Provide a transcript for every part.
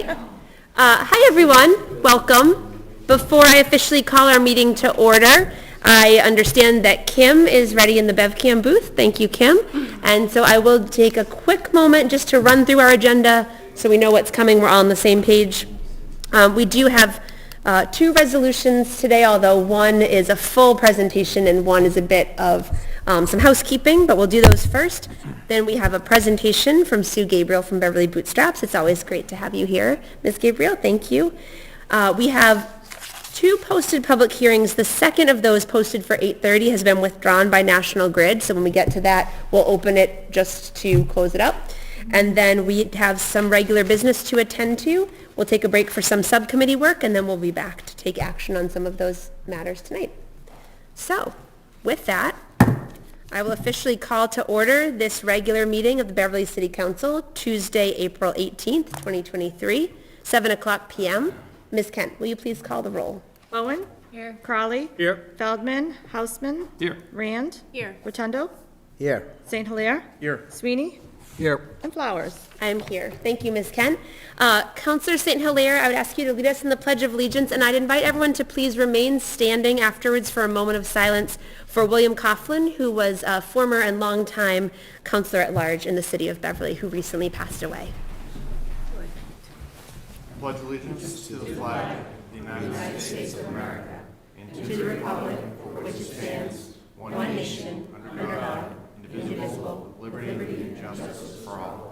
right. Hi, everyone. Welcome. Before I officially call our meeting to order, I understand that Kim is ready in the BevCam booth. Thank you, Kim. And so I will take a quick moment just to run through our agenda so we know what's coming. We're all on the same page. We do have two resolutions today, although one is a full presentation and one is a bit of some housekeeping, but we'll do those first. Then we have a presentation from Sue Gabriel from Beverly Bootstraps. It's always great to have you here, Ms. Gabriel. Thank you. We have two posted public hearings. The second of those, posted for 8:30, has been withdrawn by National Grid. So when we get to that, we'll open it just to close it up. And then we have some regular business to attend to. We'll take a break for some subcommittee work, and then we'll be back to take action on some of those matters tonight. So with that, I will officially call to order this regular meeting of the Beverly City Council, Tuesday, April 18th, 2023, 7 o'clock p.m. Ms. Kent, will you please call the roll? Bowen? Here. Crowley? Here. Feldman? Houseman? Here. Rand? Here. Rotundo? Here. St. Hilaire? Here. Sweeney? Here. And Flowers. I'm here. Thank you, Ms. Kent. Councillor St. Hilaire, I would ask you to lead us in the Pledge of Allegiance, and I'd invite everyone to please remain standing afterwards for a moment of silence for William Coughlin, who was a former and longtime councillor at large in the city of Beverly, who recently passed away. Pledge allegiance to the flag of the United States of America and to the republic for which it stands, one nation, under God, indivisible, with liberty and justice for all.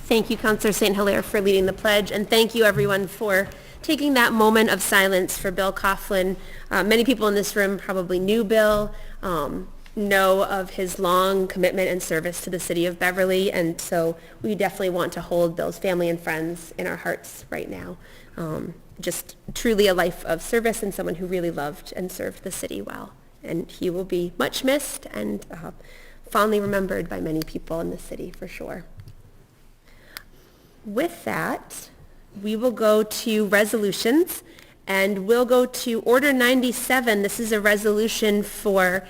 Thank you, Councillor St. Hilaire, for leading the pledge, and thank you, everyone, for taking that moment of silence for Bill Coughlin. Many people in this room probably knew Bill, know of his long commitment and service to the city of Beverly, and so we definitely want to hold Bill's family and friends in our hearts right now. Just truly a life of service and someone who really loved and served the city well. And he will be much missed and fondly remembered by many people in the city, for sure. With that, we will go to resolutions, and we'll go to Order 97. This is a resolution for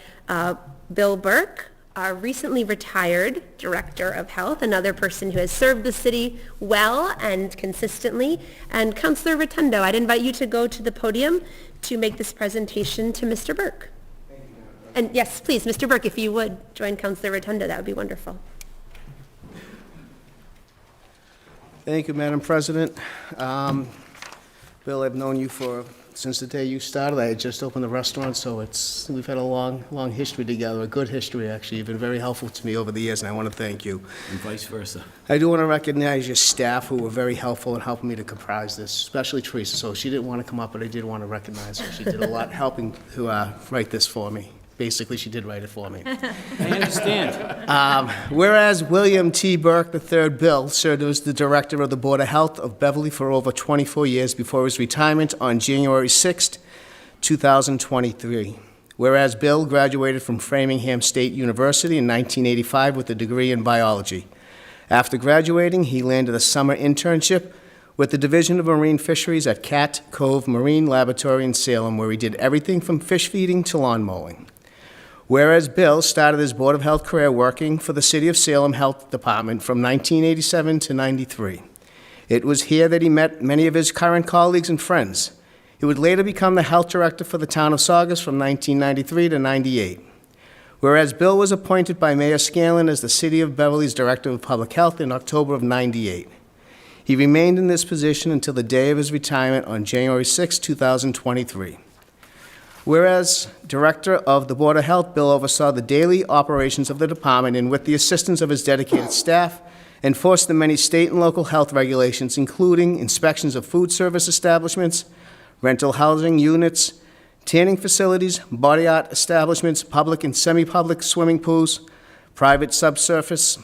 Bill Burke, our recently retired Director of Health, another person who has served the city well and consistently. And Councillor Rotundo, I'd invite you to go to the podium to make this presentation to Mr. Burke. Thank you, and yes, please, Mr. Burke, if you would join Councillor Rotundo, that would be wonderful. Thank you, Madam President. Bill, I've known you since the day you started. I had just opened the restaurant, so we've had a long history together, a good history, actually. You've been very helpful to me over the years, and I want to thank you. And vice versa. I do want to recognize your staff who were very helpful in helping me to comprise this, especially Teresa. So she didn't want to come up, but I did want to recognize her. She did a lot helping to write this for me. Basically, she did write it for me. I understand. Whereas William T. Burke III, Bill, served as the Director of the Board of Health of Beverly for over 24 years before his retirement on January 6, 2023. Whereas Bill graduated from Framingham State University in 1985 with a degree in biology. After graduating, he landed a summer internship with the Division of Marine Fisheries at Cat Cove Marine Laboratory in Salem, where he did everything from fish feeding to lawn mowing. Whereas Bill started his Board of Health career working for the City of Salem Health Department from 1987 to 93. It was here that he met many of his current colleagues and friends. He would later become the health director for the town of Saugus from 1993 to 98. Whereas Bill was appointed by Mayor Scanlon as the City of Beverly's Director of Public Health in October of 98. He remained in this position until the day of his retirement on January 6, 2023. Whereas Director of the Board of Health, Bill oversaw the daily operations of the department and, with the assistance of his dedicated staff, enforced the many state and local health regulations, including inspections of food service establishments, rental housing units, tanning facilities, body art establishments, public and semi-public swimming pools, private subsurface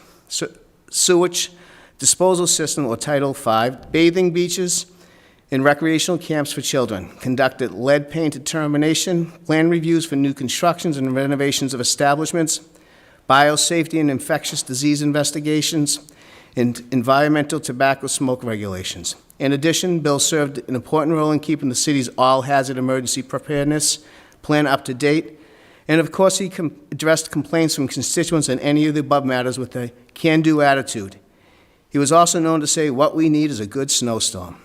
sewage disposal system, or Title V, bathing beaches, and recreational camps for children, conducted lead paint determination, plan reviews for new constructions and renovations of establishments, biosafety and infectious disease investigations, and environmental tobacco smoke regulations. In addition, Bill served an important role in keeping the city's all-hazard emergency preparedness plan up to date. And of course, he addressed complaints from constituents on any of the above matters with a can-do attitude. He was also known to say, "What we need is a good snowstorm."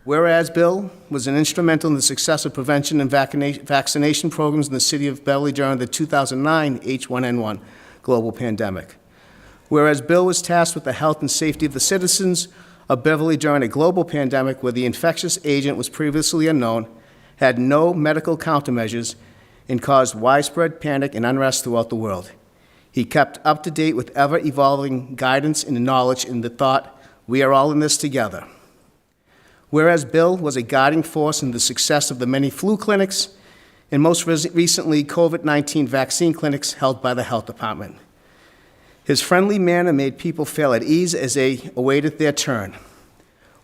Whereas Bill was instrumental in the success of prevention and vaccination programs in the city of Beverly during the 2009 H1N1 global pandemic. Whereas Bill was tasked with the health and safety of the citizens of Beverly during a global pandemic where the infectious agent was previously unknown, had no medical countermeasures, and caused widespread panic and unrest throughout the world. He kept up to date with ever-evolving guidance and knowledge in the thought, "We are all in this together." Whereas Bill was a guiding force in the success of the many flu clinics and most recently COVID-19 vaccine clinics held by the health department. His friendly manner made people feel at ease as they awaited their turn.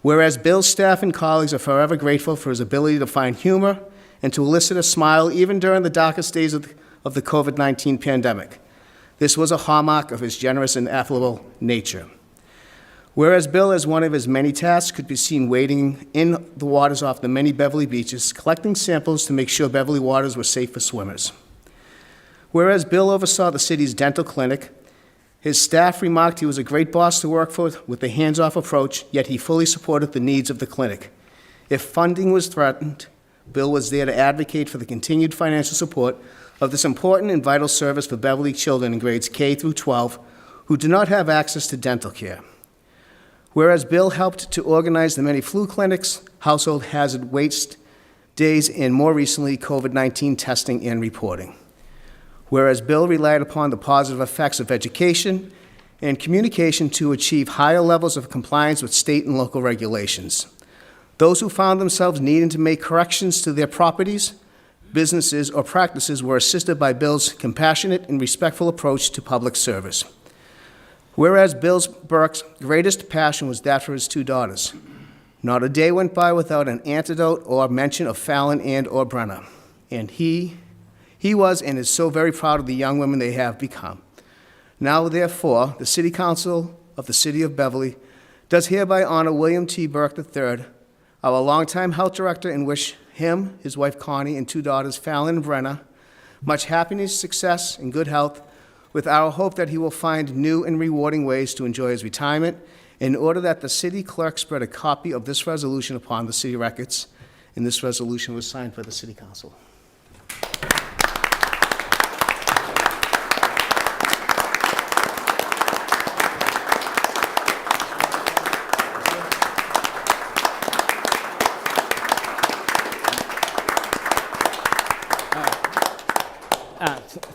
Whereas Bill's staff and colleagues are forever grateful for his ability to find humor and to elicit a smile even during the darkest days of the COVID-19 pandemic. This was a hallmark of his generous and affable nature. Whereas Bill, as one of his many tasks, could be seen wading in the waters off the many Beverly beaches, collecting samples to make sure Beverly waters were safe for swimmers. Whereas Bill oversaw the city's dental clinic, his staff remarked he was a great boss to work for with a hands-off approach, yet he fully supported the needs of the clinic. If funding was threatened, Bill was there to advocate for the continued financial support of this important and vital service for Beverly children in grades K through 12 who do not have access to dental care. Whereas Bill helped to organize the many flu clinics, household hazard waste days, and more recently, COVID-19 testing and reporting. Whereas Bill relied upon the positive effects of education and communication to achieve higher levels of compliance with state and local regulations. Those who found themselves needing to make corrections to their properties, businesses, or practices were assisted by Bill's compassionate and respectful approach to public service. Whereas Bill Burke's greatest passion was that for his two daughters. Not a day went by without an anecdote or mention of Fallon and or Brenna. And he was and is so very proud of the young women they have become. Now, therefore, the City Council of the City of Beverly does hereby honor William T. Burke III, our longtime health director, and wish him, his wife Connie, and two daughters, Fallon and Brenna, much happiness, success, and good health, with our hope that he will find new and rewarding ways to enjoy his retirement, in order that the city clerk spread a copy of this resolution upon the city records, and this resolution was signed by the City Council.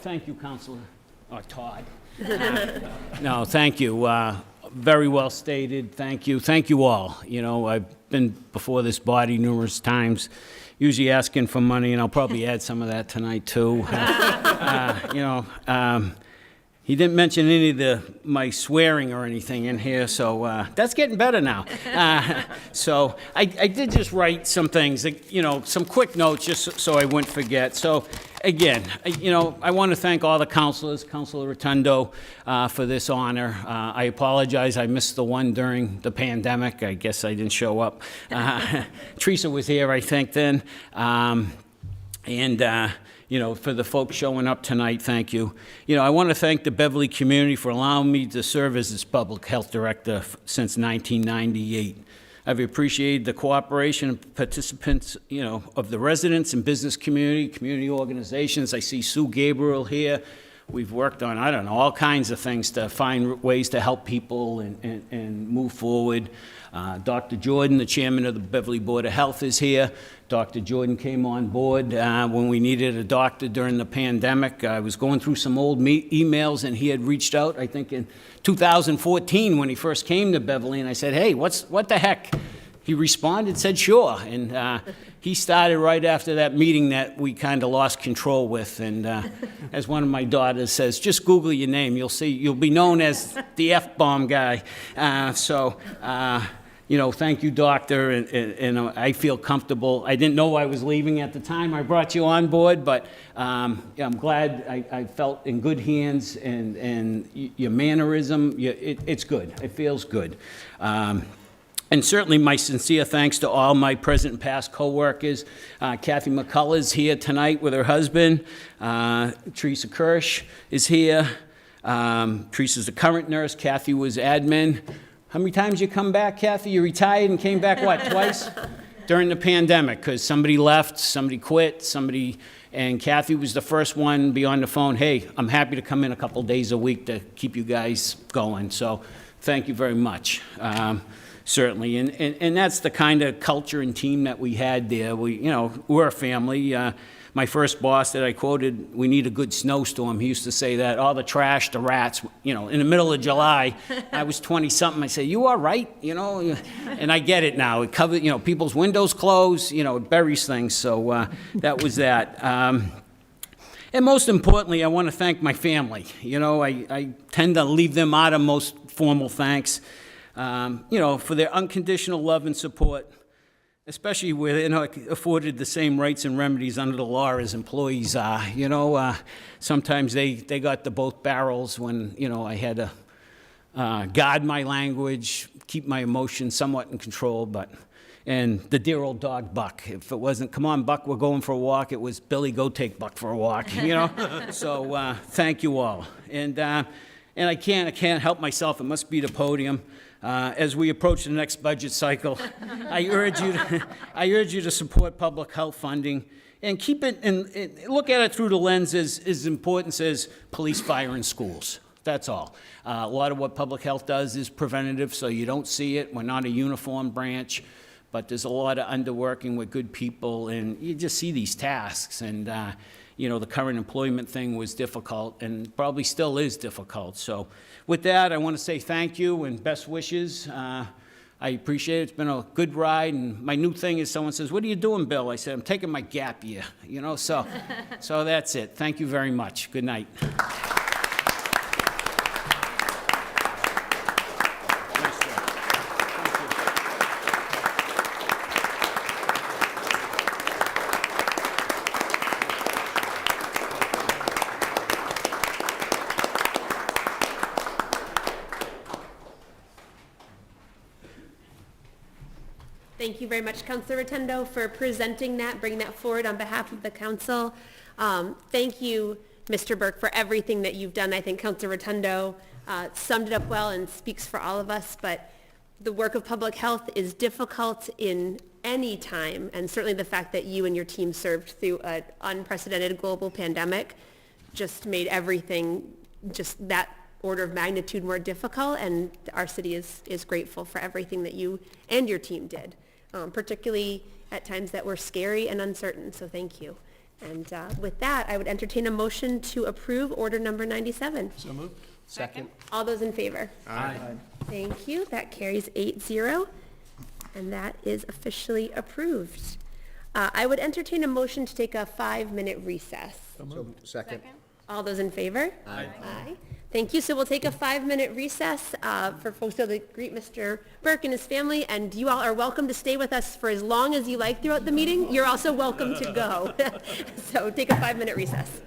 Thank you, Councilor, or Todd. No, thank you. Very well stated. Thank you. Thank you all. You know, I've been before this body numerous times, usually asking for money, and I'll probably add some of that tonight, too. He didn't mention any of my swearing or anything in here, so that's getting better now. So I did just write some things, some quick notes just so I wouldn't forget. So again, I want to thank all the councilors, Councilor Rotundo, for this honor. I apologize, I missed the one during the pandemic. I guess I didn't show up. Teresa was here, I think, then. For the folks showing up tonight, thank you. I want to thank the Beverly community for allowing me to serve as its public health director since 1998. I've appreciated the cooperation and participants, of the residents and business community organizations. I see Sue Gabriel here. We've worked on, all kinds of things to find ways to help people and move forward. Dr. Jordan, the chairman of the Beverly Board of Health, is here. Dr. Jordan came on board when we needed a doctor during the pandemic. I was going through some old emails, and he had reached out, I think, in 2014 when he first came to Beverly, and I said, hey, what the heck? He responded, said, sure, and he started right after that meeting that we kind of lost control with, and as one of my daughters says, just Google your name, you'll see, you'll be known as the F-bomb guy. thank you, doctor, and I feel comfortable. I didn't know I was leaving at the time I brought you on board, but I'm glad I felt in good hands, and your mannerism, it's good. It feels good. And certainly my sincere thanks to all my present and past co-workers. Kathy McCullough's here tonight with her husband. Teresa Kirsch is here. Teresa's a current nurse. Kathy was admin. How many times you come back, Kathy? You retired and came back, what, twice? During the pandemic, because somebody left, somebody quit, and Kathy was the first one to be on the phone. Hey, I'm happy to come in a couple days a week to keep you guys going. So thank you very much. Certainly, and that's the kind of culture and team that we had there. We're a family. My first boss that I quoted, we need a good snowstorm. He used to say that, all the trash, the rats, in the middle of July. I was 20-something. I said, you all right? And I get it now. It covered, people's windows closed, it buries things. So that was that. And most importantly, I want to thank my family. I tend to leave them out of most formal thanks. For their unconditional love and support, especially where they're not afforded the same rights and remedies under the law as employees are. Sometimes they got the both barrels when, I had to guard my language, keep my emotions somewhat in control, and the dear old dog Buck. If it wasn't, come on, Buck, we're going for a walk, it was, Billy, go take Buck for a walk, So thank you all. And I can't help myself, it must be the podium. As we approach the next budget cycle, I urge you to support public health funding and keep it and look at it through the lens as importance as police, fire, and schools. That's all. A lot of what public health does is preventative, so you don't see it. We're not a uniform branch, but there's a lot of underworking with good people, and you just see these tasks. And the current employment thing was difficult and probably still is difficult. So with that, I want to say thank you and best wishes. I appreciate it. It's been a good ride. And my new thing is someone says, what are you doing, Bill? I said, I'm taking my gap year, so that's it. Thank you very much. Good night. Thank you very much, Councilor Rotundo, for presenting that, bringing that forward on behalf of the council. Thank you, Mr. Burke, for everything that you've done. I think Councilor Rotundo summed it up well and speaks for all of us, but the work of public health is difficult in any time, and certainly the fact that you and your team served through an unprecedented global pandemic just made everything just that order of magnitude more difficult, and our city is grateful for everything that you and your team did, particularly at times that were scary and uncertain, so thank you. And with that, I would entertain a motion to approve order number 97. So moved. Second. All those in favor? Aye. Thank you. That carries 8-0, and that is officially approved. I would entertain a motion to take a 5-minute recess. Second. All those in favor? Aye. Aye. Thank you. So we'll take a 5-minute recess for folks to greet Mr. Burke and his family, and you all are welcome to stay with us for as long as you like throughout the meeting. You're also welcome to go. So take a 5-minute recess.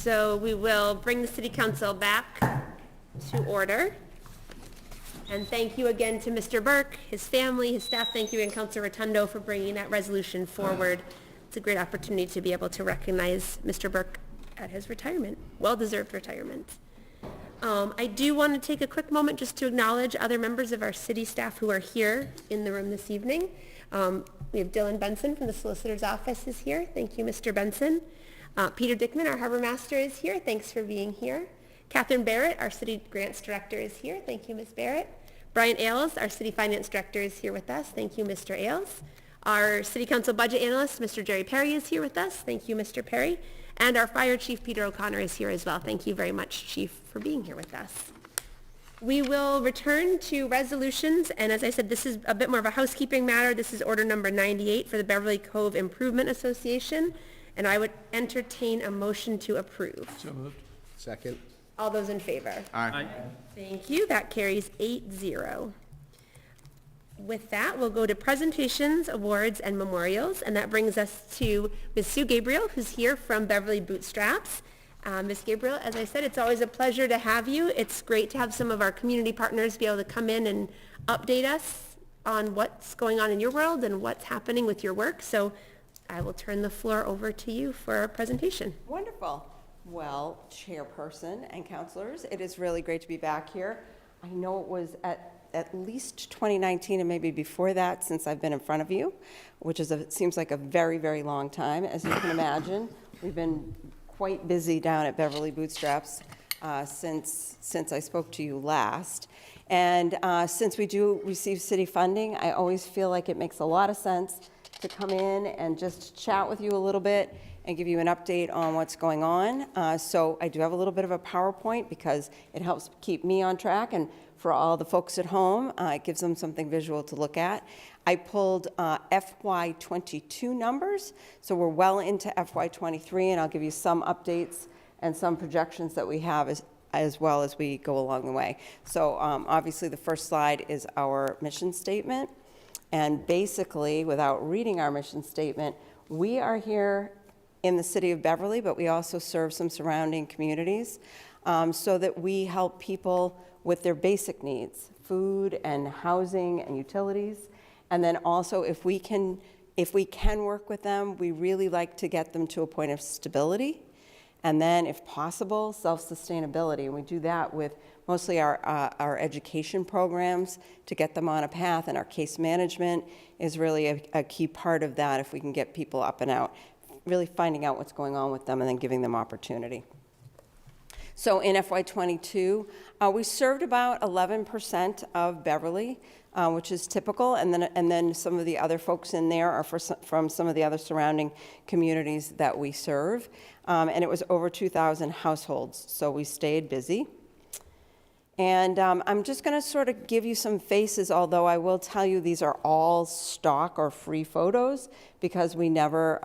So we will bring the city council back to order. And thank you again to Mr. Burke, his family, his staff. Thank you, and Councilor Rotundo, for bringing that resolution forward. It's a great opportunity to be able to recognize Mr. Burke at his retirement, well-deserved retirement. I do want to take a quick moment just to acknowledge other members of our city staff who are here in the room this evening. We have Dylan Benson from the Solicitor's Office is here. Thank you, Mr. Benson. Peter Dickman, our Harbor Master, is here. Thanks for being here. Catherine Barrett, our City Grants Director, is here. Thank you, Ms. Barrett. Brian Ailes, our City Finance Director, is here with us. Thank you, Mr. Ailes. Our City Council Budget Analyst, Mr. Jerry Perry, is here with us. Thank you, Mr. Perry. And our Fire Chief, Peter O'Connor, is here as well. Thank you very much, Chief, for being here with us. We will return to resolutions, and as I said, this is a bit more of a housekeeping matter. This is order number 98 for the Beverly Cove Improvement Association, and I would entertain a motion to approve. So moved. Second. All those in favor? Aye. Thank you. That carries 8-0. With that, we'll go to presentations, awards, and memorials, and that brings us to Ms. Sue Gabriel, who's here from Beverly Bootstraps. Ms. Gabriel, as I said, it's always a pleasure to have you. It's great to have some of our community partners be able to come in and update us on what's going on in your world and what's happening with your work. So I will turn the floor over to you for our presentation. Wonderful. Well, Chairperson and councilors, it is really great to be back here. I know it was at least 2019 and maybe before that since I've been in front of you, which is seems like a very, very long time. As you can imagine, we've been quite busy down at Beverly Bootstraps since I spoke to you last. And since we do receive city funding, I always feel like it makes a lot of sense to come in and just chat with you a little bit and give you an update on what's going on. So I do have a little bit of a PowerPoint because it helps keep me on track, and for all the folks at home, it gives them something visual to look at. I pulled FY22 numbers, so we're well into FY23, and I'll give you some updates and some projections that we have as well as we go along the way. So obviously the first slide is our mission statement. And basically, without reading our mission statement, we are here in the city of Beverly, but we also serve some surrounding communities so that we help people with their basic needs, food and housing and utilities. And then also, if we can work with them, we really like to get them to a point of stability. And then, if possible, self-sustainability. And we do that with mostly our education programs to get them on a path, and our case management is really a key part of that if we can get people up and out, really finding out what's going on with them and then giving them opportunity. So in FY22, we served about 11% of Beverly, which is typical, and then some of the other folks in there are from some of the other surrounding communities that we serve, and it was over 2,000 households, so we stayed busy. And I'm just going to sort of give you some faces, although I will tell you these are all stock or free photos because we never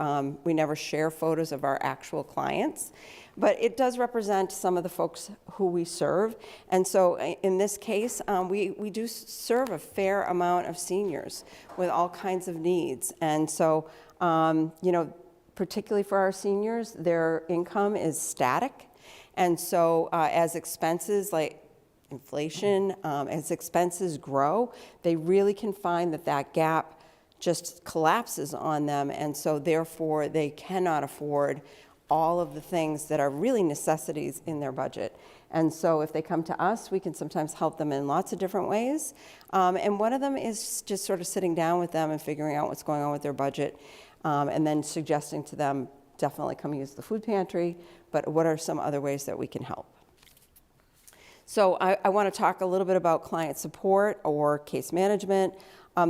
share photos of our actual clients. But it does represent some of the folks who we serve. And so in this case, we do serve a fair amount of seniors with all kinds of needs. And so, particularly for our seniors, their income is static. And so as expenses like inflation, as expenses grow, they really can find that gap just collapses on them, and so therefore they cannot afford all of the things that are really necessities in their budget. And so if they come to us, we can sometimes help them in lots of different ways. And one of them is just sort of sitting down with them and figuring out what's going on with their budget, and then suggesting to them, definitely come use the food pantry, but what are some other ways that we can help? So I want to talk a little bit about client support or case management.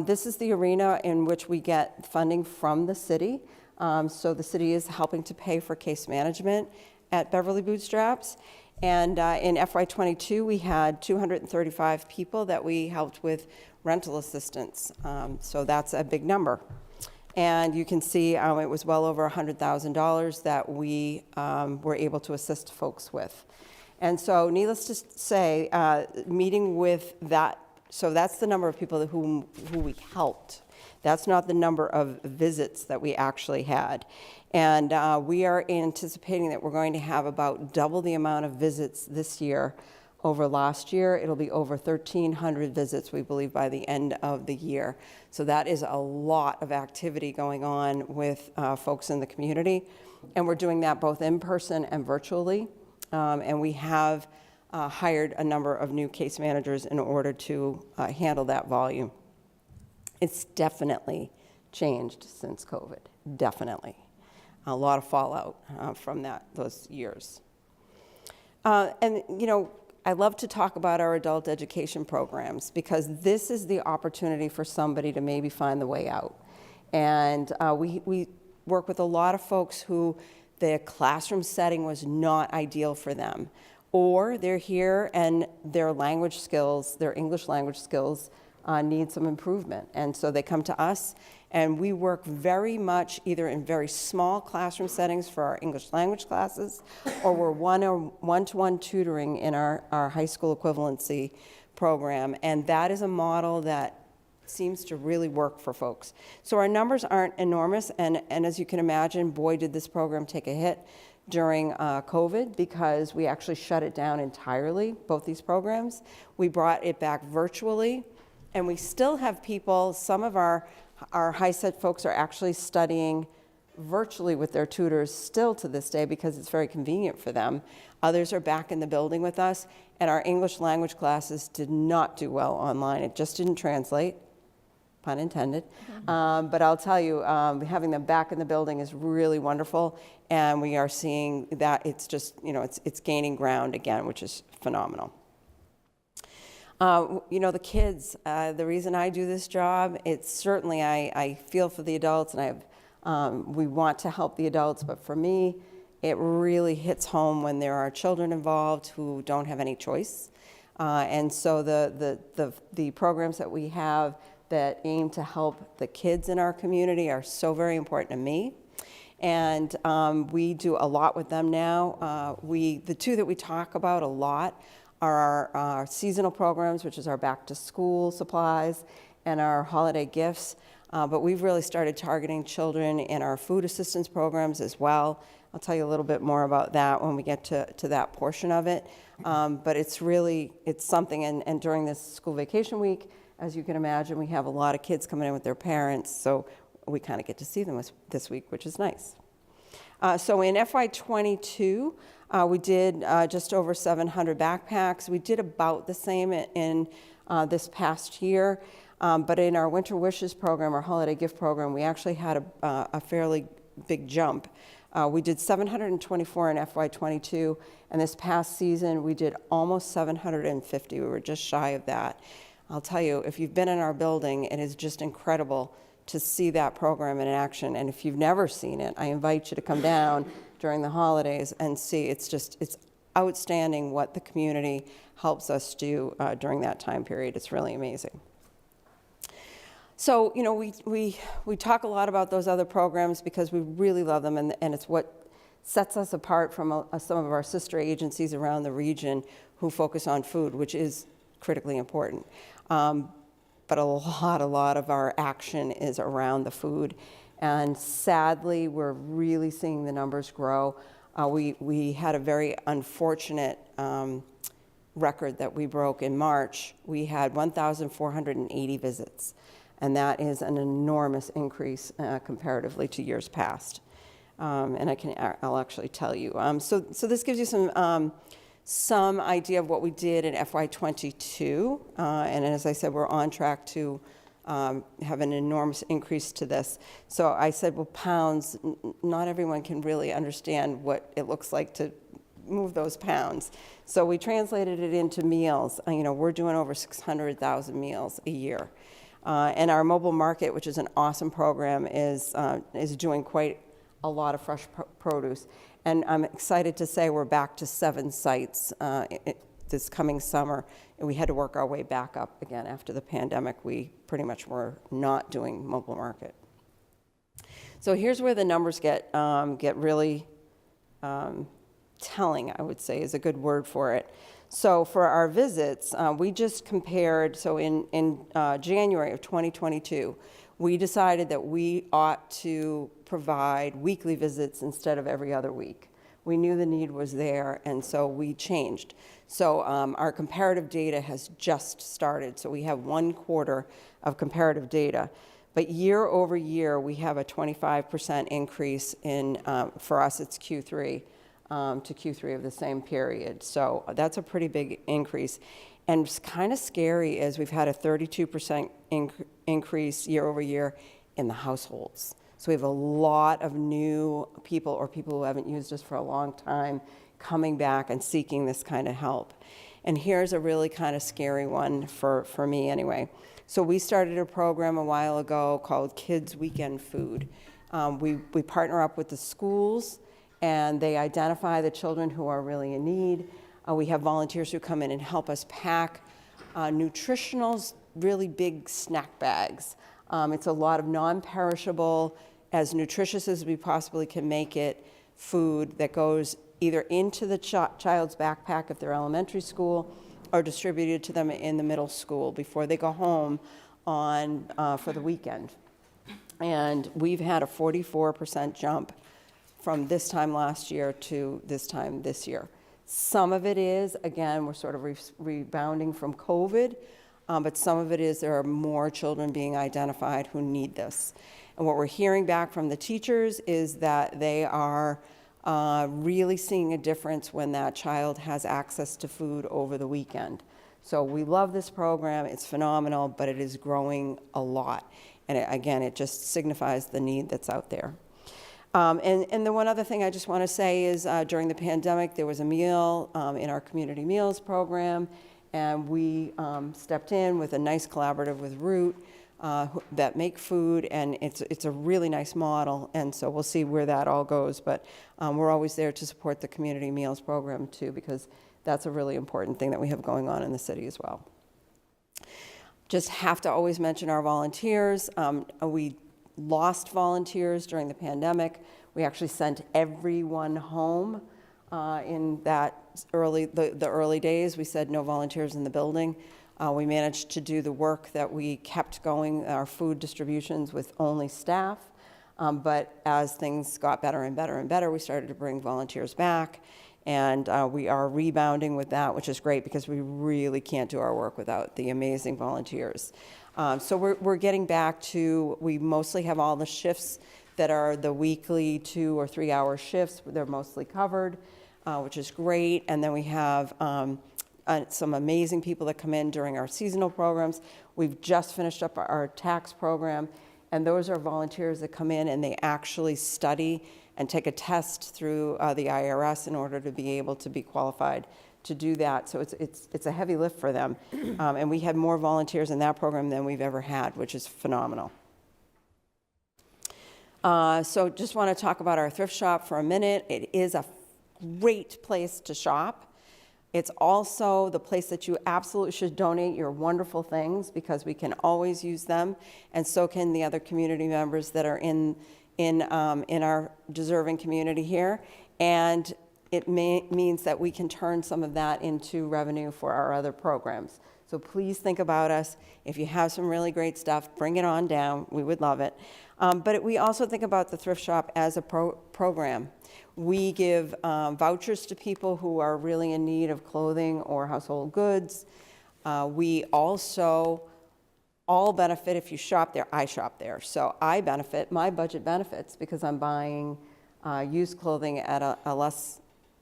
This is the arena in which we get funding from the city. So the city is helping to pay for case management at Beverly Bootstraps. And in FY22, we had 235 people that we helped with rental assistance. So that's a big number. And you can see it was well over $100,000 that we were able to assist folks with. And so needless to say, meeting with that, so that's the number of people who we helped. That's not the number of visits that we actually had. And we are anticipating that we're going to have about double the amount of visits this year over last year. It'll be over 1,300 visits, we believe, by the end of the year. So that is a lot of activity going on with folks in the community. And we're doing that both in person and virtually. And we have hired a number of new case managers in order to handle that volume. It's definitely changed since COVID, definitely. A lot of fallout from those years. And, you know, I love to talk about our adult education programs because this is the opportunity for somebody to maybe find the way out. And we work with a lot of folks who the classroom setting was not ideal for them, or they're here and their language skills, their English language skills need some improvement. And so they come to us, and we work very much either in very small classroom settings for our English language classes, or we're one-to-one tutoring in our high school equivalency program. And that is a model that seems to really work for folks. So our numbers aren't enormous, and as you can imagine, boy, did this program take a hit during COVID, because we actually shut it down entirely, both these programs. We brought it back virtually, and we still have people, some of our high-set folks are actually studying virtually with their tutors still to this day because it's very convenient for them. Others are back in the building with us, and our English language classes did not do well online. It just didn't translate, pun intended. But I'll tell you, having them back in the building is really wonderful, and we are seeing that it's just, you know, it's gaining ground again, which is phenomenal. You know, the kids, the reason I do this job, it's certainly, I feel for the adults, and we want to help the adults, but for me, it really hits home when there are children involved who don't have any choice. And so the programs that we have that aim to help the kids in our community are so very important to me. And we do a lot with them now. The two that we talk about a lot are our seasonal programs, which is our back to school supplies and our holiday gifts. But we've really started targeting children in our food assistance programs as well. I'll tell you a little bit more about that when we get to that portion of it. But it's something, and during this school vacation week, as you can imagine, we have a lot of kids coming in with their parents, so we kind of get to see them this week, which is nice. So in FY22, we did just over 700 backpacks. We did about the same in this past year, but in our Winter Wishes program, our holiday gift program, we actually had a fairly big jump. We did 724 in FY22, and this past season we did almost 750. We were just shy of that. I'll tell you, if you've been in our building, it is just incredible to see that program in action. And if you've never seen it, I invite you to come down during the holidays and see. It's outstanding what the community helps us do during that time period. It's really amazing. So, you know, we talk a lot about those other programs because we really love them, and it's what sets us apart from some of our sister agencies around the region who focus on food, which is critically important. But a lot of our action is around the food. And sadly, we're really seeing the numbers grow. We had a very unfortunate record that we broke in March. We had 1,480 visits, and that is an enormous increase comparatively to years past. And I'll actually tell you. So this gives you some idea of what we did in FY22, and as I said, we're on track to have an enormous increase to this. So I said, well, pounds, not everyone can really understand what it looks like to move those pounds. So we translated it into meals. You know, we're doing over 600,000 meals a year. And our mobile market, which is an awesome program, is doing quite a lot of fresh produce. And I'm excited to say we're back to 7 sites this coming summer. And we had to work our way back up again after the pandemic. We pretty much were not doing mobile market. So here's where the numbers get really telling, I would say is a good word for it. So for our visits, we just compared, so in January of 2022, we decided that we ought to provide weekly visits instead of every other week. We knew the need was there, and so we changed. So our comparative data has just started, so we have 1 quarter of comparative data. But year over year, we have a 25% increase in, for us, it's Q3 to Q3 of the same period. So that's a pretty big increase. And it's kind of scary as we've had a 32% increase year over year in the households. So we have a lot of new people or people who haven't used us for a long time coming back and seeking this kind of help. And here's a really kind of scary one for me anyway. So we started a program a while ago called Kids Weekend Food. We partner up with the schools, and they identify the children who are really in need. We have volunteers who come in and help us pack nutritional, really big snack bags. It's a lot of non-perishable, as nutritious as we possibly can make it, food that goes either into the child's backpack if they're elementary school, or distributed to them in the middle school before they go home for the weekend. And we've had a 44% jump from this time last year to this time this year. Some of it is, again, we're sort of rebounding from COVID, but some of it is there are more children being identified who need this. And what we're hearing back from the teachers is that they are really seeing a difference when that child has access to food over the weekend. So we love this program. It's phenomenal, but it is growing a lot. And again, it just signifies the need that's out there. And the one other thing I just want to say is during the pandemic, there was a meal in our community meals program, and we stepped in with a nice collaborative with Root that make food, and it's a really nice model, and so we'll see where that all goes, but we're always there to support the community meals program too, because that's a really important thing that we have going on in the city as well. Just have to always mention our volunteers. We lost volunteers during the pandemic. We actually sent everyone home in that the early days. We said no volunteers in the building. We managed to do the work that we kept going, our food distributions with only staff. But as things got better and better and better, we started to bring volunteers back. And we are rebounding with that, which is great because we really can't do our work without the amazing volunteers. So we're getting back to, we mostly have all the shifts that are the weekly 2 or 3 hour shifts. They're mostly covered, which is great. And then we have some amazing people that come in during our seasonal programs. We've just finished up our tax program, and those are volunteers that come in and they actually study and take a test through the IRS in order to be able to be qualified to do that. So it's a heavy lift for them. And we had more volunteers in that program than we've ever had, which is phenomenal. So just want to talk about our thrift shop for a minute. It is a great place to shop. It's also the place that you absolutely should donate your wonderful things, because we can always use them, and so can the other community members that are in our deserving community here. And it means that we can turn some of that into revenue for our other programs. So please think about us. If you have some really great stuff, bring it on down. We would love it. But we also think about the thrift shop as a program. We give vouchers to people who are really in need of clothing or household goods. We also all benefit if you shop there. I shop there. So I benefit, my budget benefits, because I'm buying used clothing at a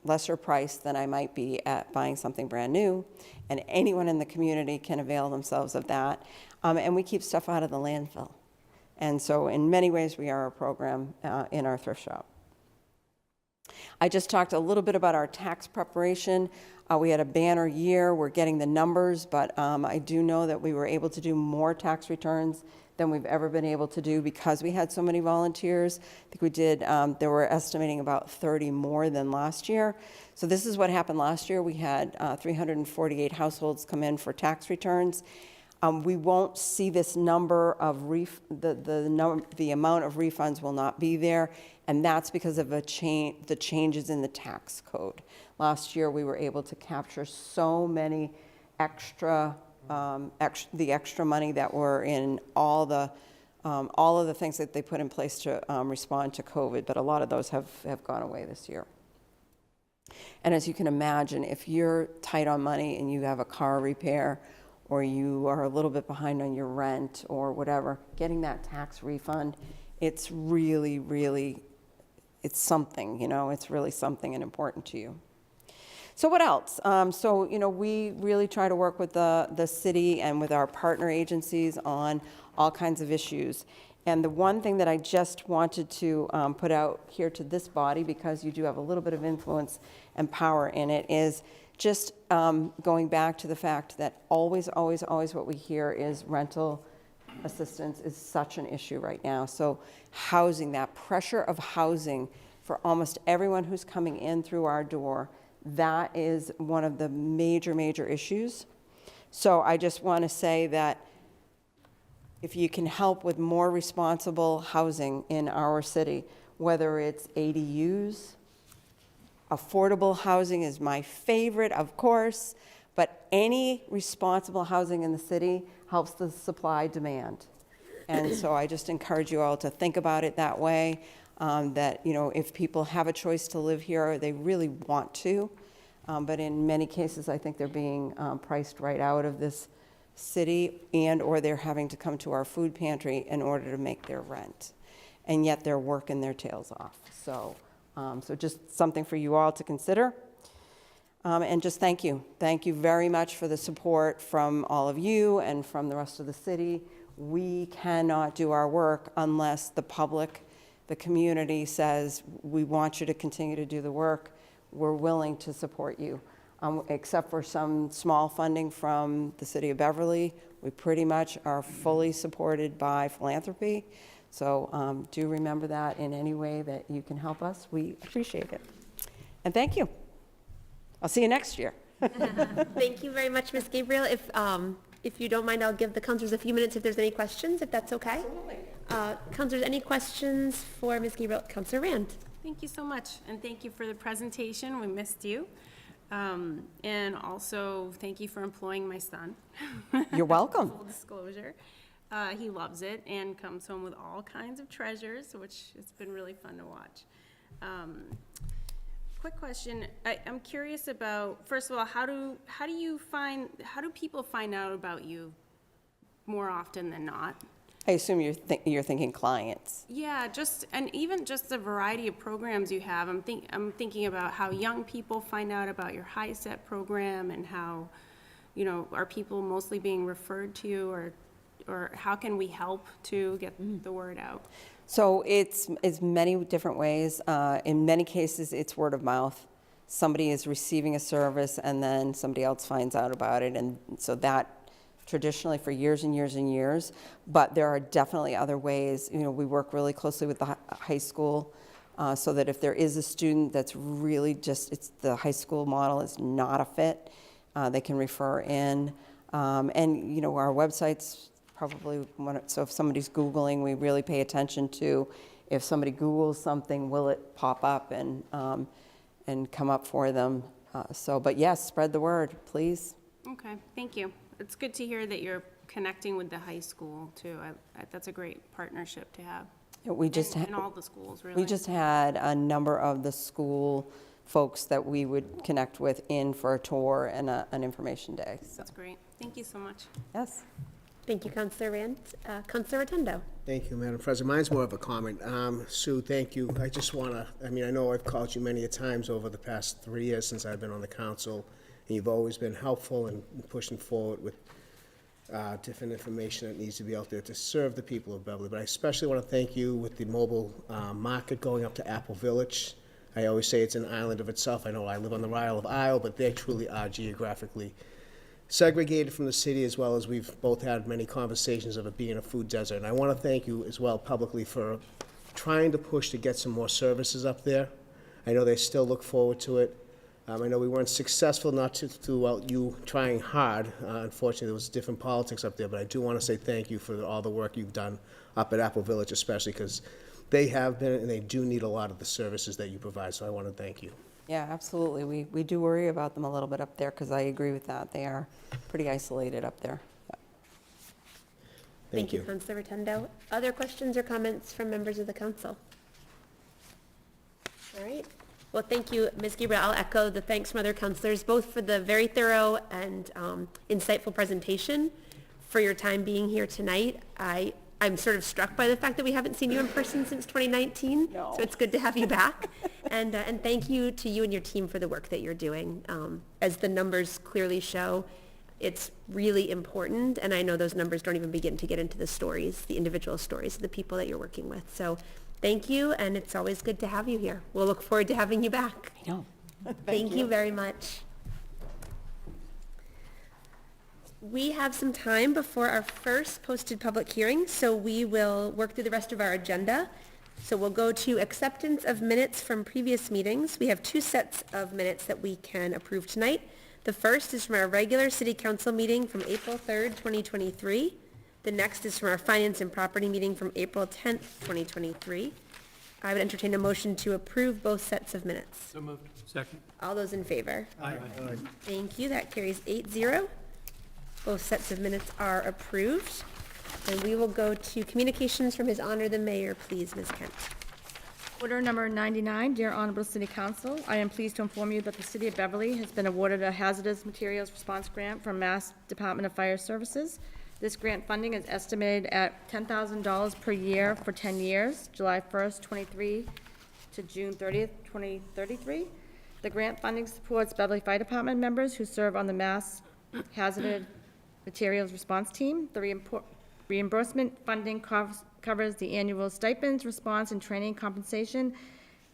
lesser price than I might be at buying something brand new. And anyone in the community can avail themselves of that. And we keep stuff out of the landfill. And so in many ways, we are a program in our thrift shop. I just talked a little bit about our tax preparation. We had a banner year. We're getting the numbers, but I do know that we were able to do more tax returns than we've ever been able to do because we had so many volunteers. I think we did, they were estimating about 30 more than last year. So this is what happened last year. We had 348 households come in for tax returns. We won't see this number of, the amount of refunds will not be there, and that's because of the changes in the tax code. Last year, we were able to capture so many extra, the extra money that were in all the all of the things that they put in place to respond to COVID, but a lot of those have gone away this year. And as you can imagine, if you're tight on money and you have a car repair, or you are a little bit behind on your rent or whatever, getting that tax refund, it's really, really, it's something, it's really something and important to you. So what else? We really try to work with the city and with our partner agencies on all kinds of issues. And the one thing that I just wanted to put out here to this body, because you do have a little bit of influence and power in it, is just going back to the fact that always, always, always what we hear is rental assistance is such an issue right now. So housing, that pressure of housing for almost everyone who's coming in through our door, that is one of the major, major issues. So I just want to say that if you can help with more responsible housing in our city, whether it's ADUs, affordable housing is my favorite, of course, but any responsible housing in the city helps the supply demand. And so I just encourage you all to think about it that way, that, if people have a choice to live here, they really want to. But in many cases, I think they're being priced right out of this city, or they're having to come to our food pantry in order to make their rent. And yet they're working their tails off. So just something for you all to consider. And just thank you. Thank you very much for the support from all of you and from the rest of the city. We cannot do our work unless the public, the community says, we want you to continue to do the work. We're willing to support you. Except for some small funding from the city of Beverly, we pretty much are fully supported by philanthropy. So do remember that in any way that you can help us. We appreciate it. And thank you. I'll see you next year. Thank you very much, Ms. Gabriel. If you don't mind, I'll give the counselors a few minutes if there's any questions, if that's okay. Absolutely. Counselors, any questions for Ms. Gabriel? Counselor Rand. Thank you so much, and thank you for the presentation. We missed you. And also, thank you for employing my son. You're welcome. Full disclosure. He loves it and comes home with all kinds of treasures, which it's been really fun to watch. Quick question. I'm curious about, first of all, how do people find out about you more often than not? I assume you're thinking clients. Yeah, and even just the variety of programs you have. I'm thinking about how young people find out about your High Set program, and how, are people mostly being referred to you, or how can we help to get the word out? So it's many different ways. In many cases, it's word of mouth. Somebody is receiving a service and then somebody else finds out about it. And so that traditionally for years and years and years, but there are definitely other ways. We work really closely with the high school so that if there is a student that's really it's the high school model is not a fit, they can refer in. And our website's probably so if somebody's Googling, we really pay attention to if somebody Googles something, will it pop up and come up for them. But yes, spread the word, please. Okay, thank you. It's good to hear that you're connecting with the high school too. That's a great partnership to have. We just and all the schools, really. We just had a number of the school folks that we would connect with in for a tour and an information day. So. That's great. Thank you so much. Yes. Thank you, Counselor Rand. Counselor Rotundo. Thank you, Madam President. Mine's more of a comment. Sue, thank you. I just want to, I know I've called you many a times over the past 3 years since I've been on the council, and you've always been helpful in pushing forward with different information that needs to be out there to serve the people of Beverly. But I especially want to thank you with the mobile market going up to Apple Village. I always say it's an island of itself. I know I live on the Isle of Isle, but they truly are geographically segregated from the city, as well as we've both had many conversations of it being a food desert. And I want to thank you as well publicly for trying to push to get some more services up there. I know they still look forward to it. I know we weren't successful, not throughout you trying hard. Unfortunately, there was different politics up there, but I do want to say thank you for all the work you've done up at Apple Village, especially because they have been and they do need a lot of the services that you provide, so I want to thank you. Yeah, absolutely. We do worry about them a little bit up there because I agree with that. They are pretty isolated up there. Thank you, Councilor Rotundo. Other questions or comments from members of the council? All right. Well, thank you, Ms. Gabriel. I'll echo the thanks from other councilors, both for the very thorough and insightful presentation, for your time being here tonight. I'm sort of struck by the fact that we haven't seen you in person since 2019. No. So it's good to have you back. And thank you to you and your team for the work that you're doing. As the numbers clearly show, it's really important, and I know those numbers don't even begin to get into the stories, the individual stories of the people that you're working with. So thank you, and it's always good to have you here. We'll look forward to having you back. I know. Thank you very much. We have some time before our first posted public hearing, so we will work through the rest of our agenda. So we'll go to acceptance of minutes from previous meetings. We have 2 sets of minutes that we can approve tonight. The first is from our regular city council meeting from April 3rd, 2023. The next is from our finance and property meeting from April 10th, 2023. I would entertain a motion to approve both sets of minutes. So moved. Second. All those in favor? Aye. Thank you. That carries 8-0. Both sets of minutes are approved. And we will go to communications from His Honor the Mayor, please, Ms. Kent. Order number 99, Dear Honorable City Council, I am pleased to inform you that the City of Beverly has been awarded a hazardous materials response grant from Mass Department of Fire Services. This grant funding is estimated at $10,000 per year for 10 years, July 1st, 23 to June 30th, 2033. The grant funding supports Beverly Fire Department members who serve on the Mass Hazardous Materials Response Team. The reimbursement funding covers the annual stipends, response, and training compensation,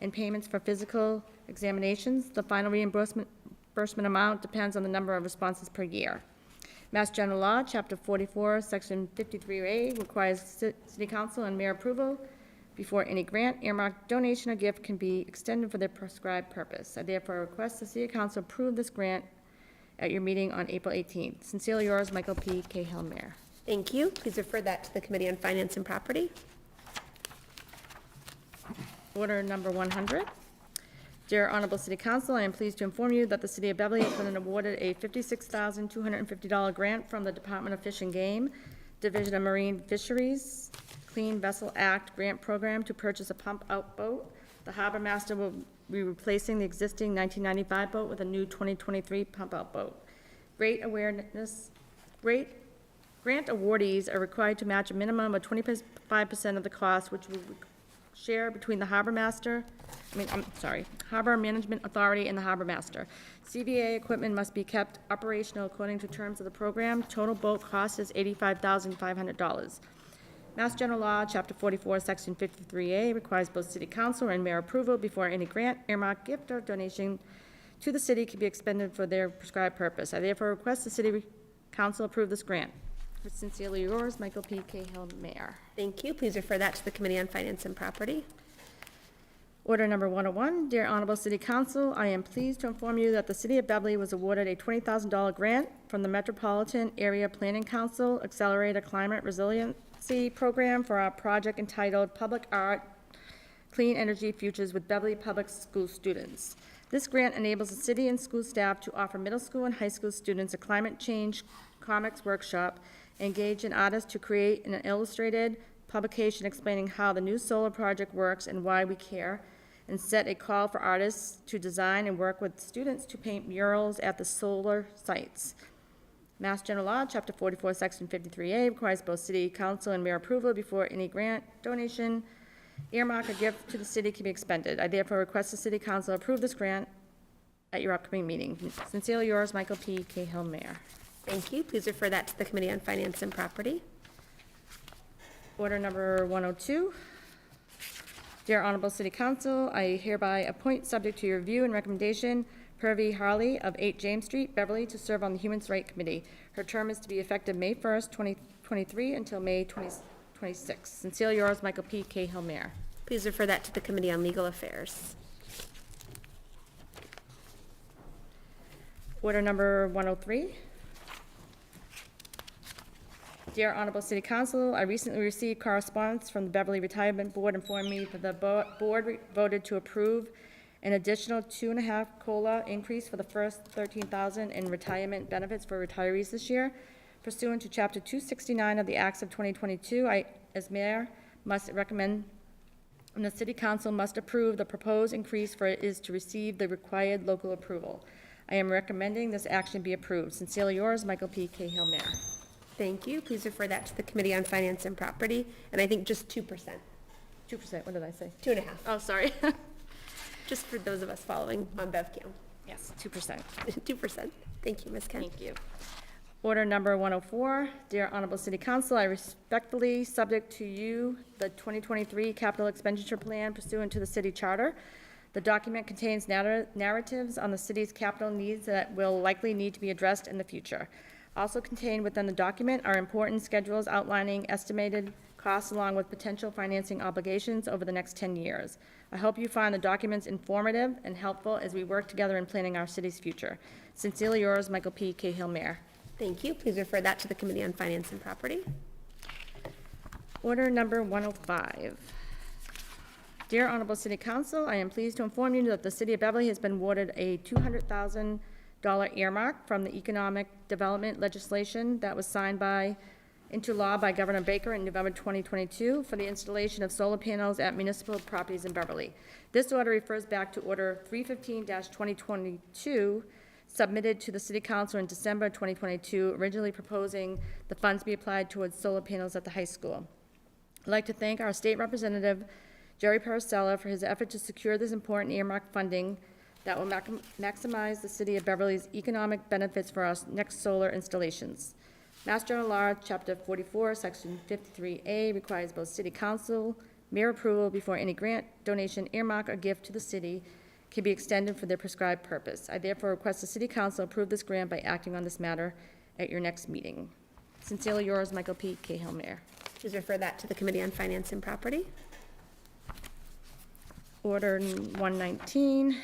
and payments for physical examinations. The final reimbursement amount depends on the number of responses per year. Mass General Law, Chapter 44, Section 53A requires City Council and Mayor approval before any grant, earmark, donation, or gift can be extended for their prescribed purpose. I therefore request the City Council approve this grant at your meeting on April 18th. Sincerely yours, Michael P. Cahill, Mayor. Thank you. Please refer that to the Committee on Finance and Property. Order number 100. Dear Honorable City Council, I am pleased to inform you that the City of Beverly has been awarded a $56,250 grant from the Department of Fish and Game, Division of Marine Fisheries, Clean Vessel Act Grant Program to purchase a pump-out boat. The harbor master will be replacing the existing 1995 boat with a new 2023 pump-out boat. Grant awardees are required to match a minimum of 25% of the cost, which will share between the Harbor Management Authority and the Harbor Master. CVA equipment must be kept operational according to terms of the program. Total boat cost is $85,500. Mass General Law, Chapter 44, Section 53A requires both City Council and Mayor approval before any grant, earmark, gift, or donation to the city can be expended for their prescribed purpose. I therefore request the City Council approve this grant. Sincerely yours, Michael P. Cahill, Mayor. Thank you. Please refer that to the Committee on Finance and Property. Order number 101, Dear Honorable City Council, I am pleased to inform you that the City of Beverly was awarded a $20,000 grant from the Metropolitan Area Planning Council Accelerated Climate Resiliency Program for our project entitled Public Art Clean Energy Futures with Beverly Public School Students. This grant enables the city and school staff to offer middle school and high school students a climate change comics workshop, engage an artist to create an illustrated publication explaining how the new solar project works and why we care, and set a call for artists to design and work with students to paint murals at the solar sites. Mass General Law, Chapter 44, Section 53A requires both City Council and Mayor approval before any grant, donation, earmark, or gift to the city can be expended. I therefore request the City Council approve this grant at your upcoming meeting. Sincerely yours, Michael P. Cahill, Mayor. Thank you. Please refer that to the Committee on Finance and Property. Order number 102. Dear Honorable City Council, I hereby appoint, subject to your review and recommendation, Purvi Harley of 8 James Street, Beverly, to serve on the Human Rights Committee. Her term is to be effective May 1st, 2023 until May 2026. Sincerely yours, Michael P. Cahill, Mayor. Please refer that to the Committee on Legal Affairs. Order number 103. Dear Honorable City Council, I recently received correspondence from the Beverly Retirement Board informing me that the board voted to approve an additional 2.5 COLA increase for the first $13,000 in retirement benefits for retirees this year. Pursuant to Chapter 269 of the Acts of 2022, I, as mayor, must recommend, and the city council must approve the proposed increase for it is to receive the required local approval. I am recommending this action be approved. Sincerely yours, Michael P. Cahill, Mayor. Thank you. Please refer that to the Committee on Finance and Property, and I think just 2%, 2%, what did I say? 2.5, Oh, sorry. just for those of us following on BevCam. Yes, 2%. 2%. Thank you, Ms. Kent. Thank you. Order number 104, Dear Honorable City Council, I respectfully subject to you the 2023 capital expenditure plan pursuant to the city charter. The document contains narratives on the city's capital needs that will likely need to be addressed in the future. Also contained within the document are important schedules outlining estimated costs along with potential financing obligations over the next 10 years. I hope you find the documents informative and helpful as we work together in planning our city's future. Sincerely yours, Michael P. Cahill, Mayor. Thank you. Please refer that to the Committee on Finance and Property. Order number 105. Dear Honorable City Council, I am pleased to inform you that the City of Beverly has been awarded a $200,000 earmark from the economic development legislation that was signed into law by Governor Baker in November 2022 for the installation of solar panels at municipal properties in Beverly. This order refers back to Order 315-2022, submitted to the City Council in December 2022, originally proposing the funds be applied towards solar panels at the high school. I'd like to thank our State Representative, Jerry Paracella, for his effort to secure this important earmark funding that will maximize the City of Beverly's economic benefits for our next solar installations. Mass General Law, Chapter 44, Section 53A requires both City Council, mayor approval before any grant, donation, earmark, or gift to the city can be extended for their prescribed purpose. I therefore request the City Council approve this grant by acting on this matter at your next meeting. Sincerely yours, Michael P. Cahill, Mayor. Please refer that to the Committee on Finance and Property. Order 119.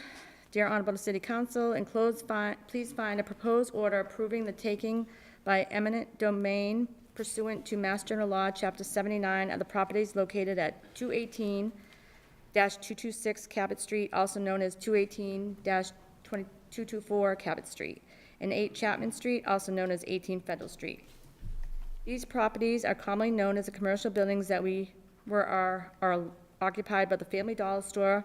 Dear Honorable City Council, enclosed, please find a proposed order approving the taking by eminent domain pursuant to Mass General Law, Chapter 79, of the properties located at 218-226 Cabot Street, also known as 218-224 Cabot Street, and 8 Chapman Street, also known as 18 Federal Street. These properties are commonly known as the commercial buildings that are occupied by the Family Dollar Store,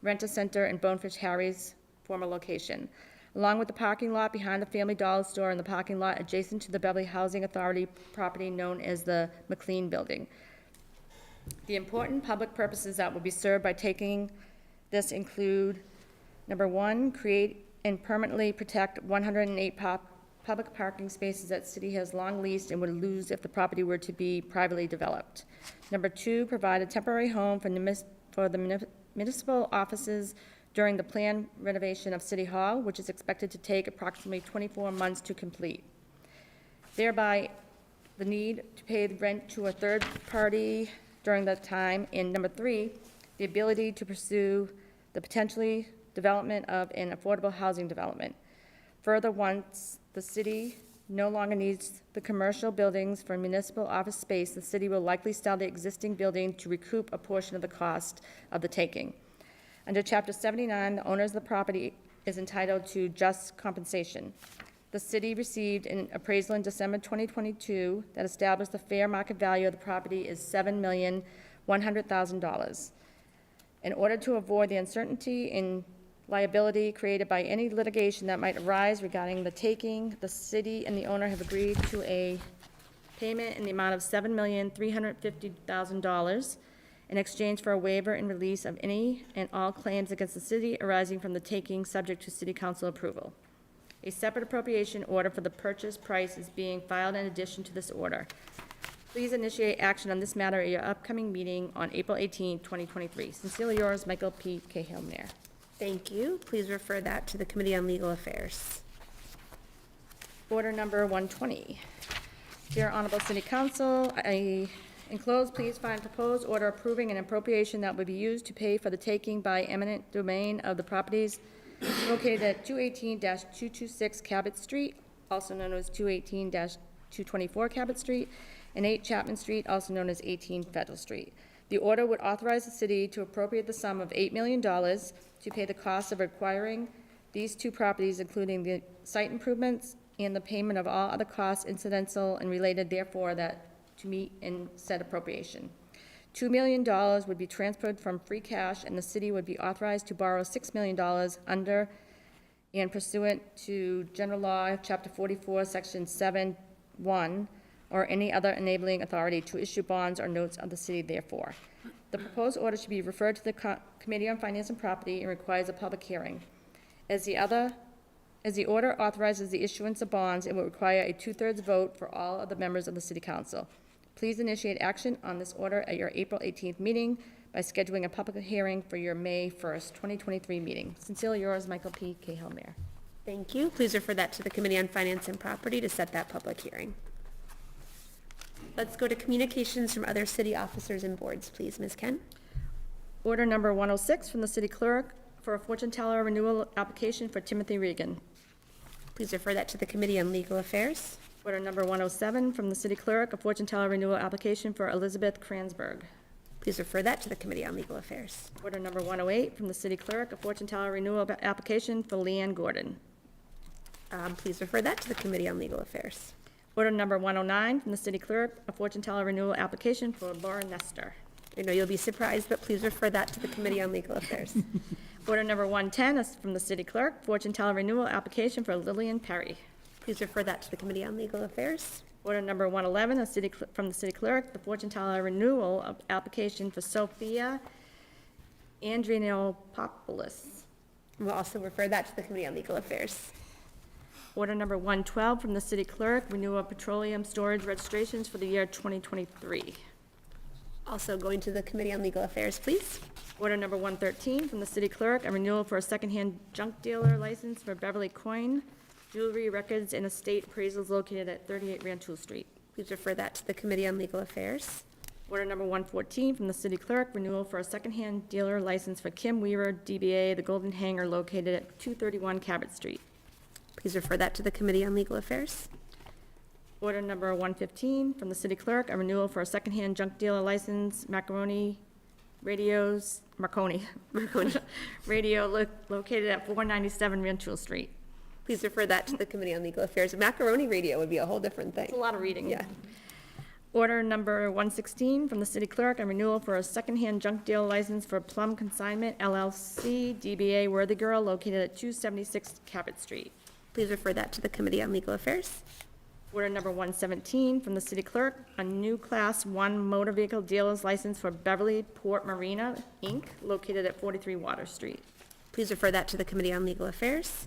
Rent-A-Center, and Bonefish Harry's former location, along with the parking lot behind the Family Dollar Store and the parking lot adjacent to the Beverly Housing Authority property known as the McLean Building. The important public purposes that will be served by taking this include, number 1, create and permanently protect 108 public parking spaces that city has long leased and would lose if the property were to be privately developed. Number 2, provide a temporary home for the municipal offices during the planned renovation of City Hall, which is expected to take approximately 24 months to complete. Thereby, the need to pay the rent to a third party during that time. And number 3, the ability to pursue the potentially development of an affordable housing development. Further, once the city no longer needs the commercial buildings for municipal office space, the city will likely sell the existing building to recoup a portion of the cost of the taking. Under Chapter 79, the owners of the property is entitled to just compensation. The city received an appraisal in December 2022 that established the fair market value of the property is $7,100,000. In order to avoid the uncertainty in liability created by any litigation that might arise regarding the taking, the city and the owner have agreed to a payment in the amount of $7,350,000 in exchange for a waiver and release of any and all claims against the city arising from the taking, subject to City Council approval. A separate appropriation order for the purchase price is being filed in addition to this order. Please initiate action on this matter at your upcoming meeting on April 18, 2023. Sincerely yours, Michael P. Cahill, Mayor. Thank you. Please refer that to the Committee on Legal Affairs. Order number 120. Dear Honorable City Council, enclosed, please find proposed order approving an appropriation that would be used to pay for the taking by eminent domain of the properties located at 218-226 Cabot Street, also known as 218-224 Cabot Street, and 8 Chapman Street, also known as 18 Federal Street. The order would authorize the city to appropriate the sum of $8 million to pay the cost of acquiring these two properties, including the site improvements and the payment of all other costs incidental and related therefore that to meet in said appropriation. $2 million would be transferred from free cash, and the city would be authorized to borrow $6 million under and pursuant to General Law, Chapter 44, Section 7(1), or any other enabling authority to issue bonds or notes of the city therefore. The proposed order should be referred to the Committee on Finance and Property and requires a public hearing. As the order authorizes the issuance of bonds, it will require a 2/3 vote for all of the members of the City Council. Please initiate action on this order at your April 18th meeting by scheduling a public hearing for your May 1st, 2023 meeting. Sincerely yours, Michael P. Cahill, Mayor. Thank you. Please refer that to the Committee on Finance and Property to set that public hearing. Let's go to communications from other city officers and boards, please. Ms. Ken? Order number 106 from the city clerk for a fortune teller renewal application for Timothy Regan. Please refer that to the Committee on Legal Affairs. Order number 107 from the city clerk, a fortune teller renewal application for Elizabeth Kransberg. Please refer that to the Committee on Legal Affairs. Order number 108 from the city clerk, a fortune teller renewal application for Leanne Gordon. Please refer that to the Committee on Legal Affairs. Order number 109 from the city clerk, a fortune teller renewal application for Laura Nestor. I know you'll be surprised, but please refer that to the Committee on Legal Affairs. Order number 110 is from the city clerk, fortune teller renewal application for Lillian Perry. Please refer that to the Committee on Legal Affairs. Order number 111 is from the city clerk, the fortune teller renewal of application for Sophia Andrinopoulos. We'll also refer that to the Committee on Legal Affairs. Order number 112 from the city clerk, renewal of petroleum storage registrations for the year 2023. Also going to the Committee on Legal Affairs, please. Order number 113 from the city clerk, a renewal for a secondhand junk dealer license for Beverly Coin Jewelry Records and Estate Appraisals located at 38 Rantoul Street. Please refer that to the Committee on Legal Affairs. Order number 114 from the city clerk, renewal for a secondhand dealer license for Kim Weaver, DBA, The Golden Hangar located at 231 Cabot Street. Please refer that to the Committee on Legal Affairs. Order number 115 from the city clerk, a renewal for a secondhand junk dealer license, Marconi Radio located at 497 Rantoul Street. Please refer that to the Committee on Legal Affairs. Macaroni Radio would be a whole different thing. It's a lot of reading. Yeah. Order number 116 from the city clerk, a renewal for a secondhand junk dealer license for Plum Consignment LLC, DBA Worthy Girl, located at 276 Cabot Street. Please refer that to the Committee on Legal Affairs. Order number 117 from the city clerk, a new Class 1 motor vehicle dealer's license for Beverly Port Marina, Inc., located at 43 Water Street. Please refer that to the Committee on Legal Affairs.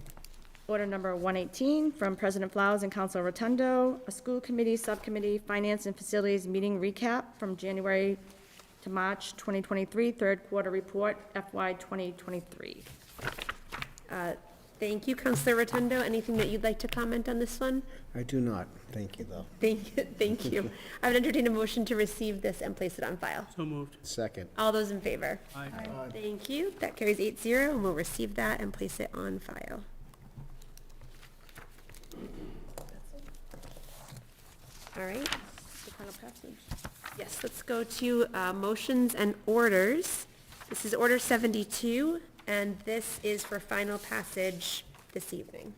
Order number 118 from President Flowers and Council Rotundo, a school committee, subcommittee, finance and facilities meeting recap from January to March 2023, third quarter report, FY 2023. Thank you, Councilor Rotundo. Anything that you'd like to comment on this one? I do not. Thank you, though. Thank you. I would entertain a motion to receive this and place it on file. So moved. Second. All those in favor? Aye. Thank you. That carries 8-0, and we'll receive that and place it on file. All right. The final passage. Yes, let's go to motions and orders. This is Order 72, and this is for final passage this evening.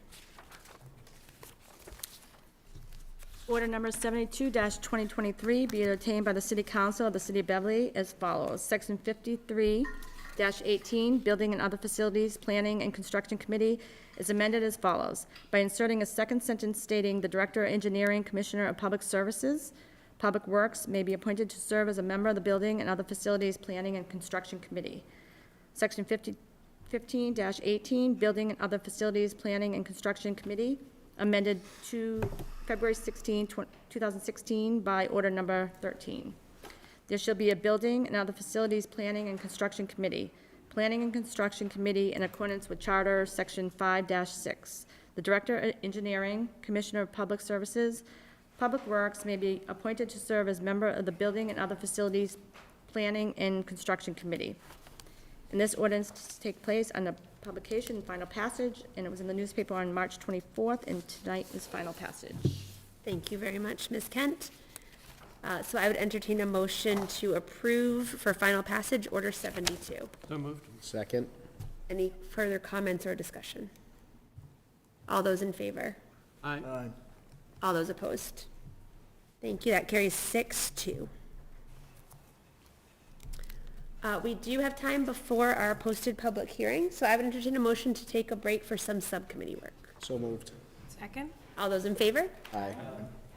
Order number 72-2023 be it obtained by the City Council of the City of Beverly as follows. Section 53-18, Building and Other Facilities Planning and Construction Committee is amended as follows. By inserting a second sentence stating the Director of Engineering, Commissioner of Public Services, Public Works may be appointed to serve as a member of the Building and Other Facilities Planning and Construction Committee. Section 15-18, Building and Other Facilities Planning and Construction Committee, amended to February 16, 2016 by Order Number 13. There shall be a Building and Other Facilities Planning and Construction Committee. Planning and Construction Committee in accordance with Charter Section 5-6. The Director of Engineering, Commissioner of Public Services, Public Works may be appointed to serve as member of the Building and Other Facilities Planning and Construction Committee. And this ordinance to take place under publication and final passage, and it was in the newspaper on March 24th, and tonight is final passage. Thank you very much, Ms. Kent. So I would entertain a motion to approve for final passage Order 72. So moved. Second. Any further comments or discussion? All those in favor? Aye. All those opposed? Thank you, that carries 6-2. We do have time before our posted public hearing, so I would entertain a motion to take a break for some subcommittee work. So moved. Second? All those in favor? Aye.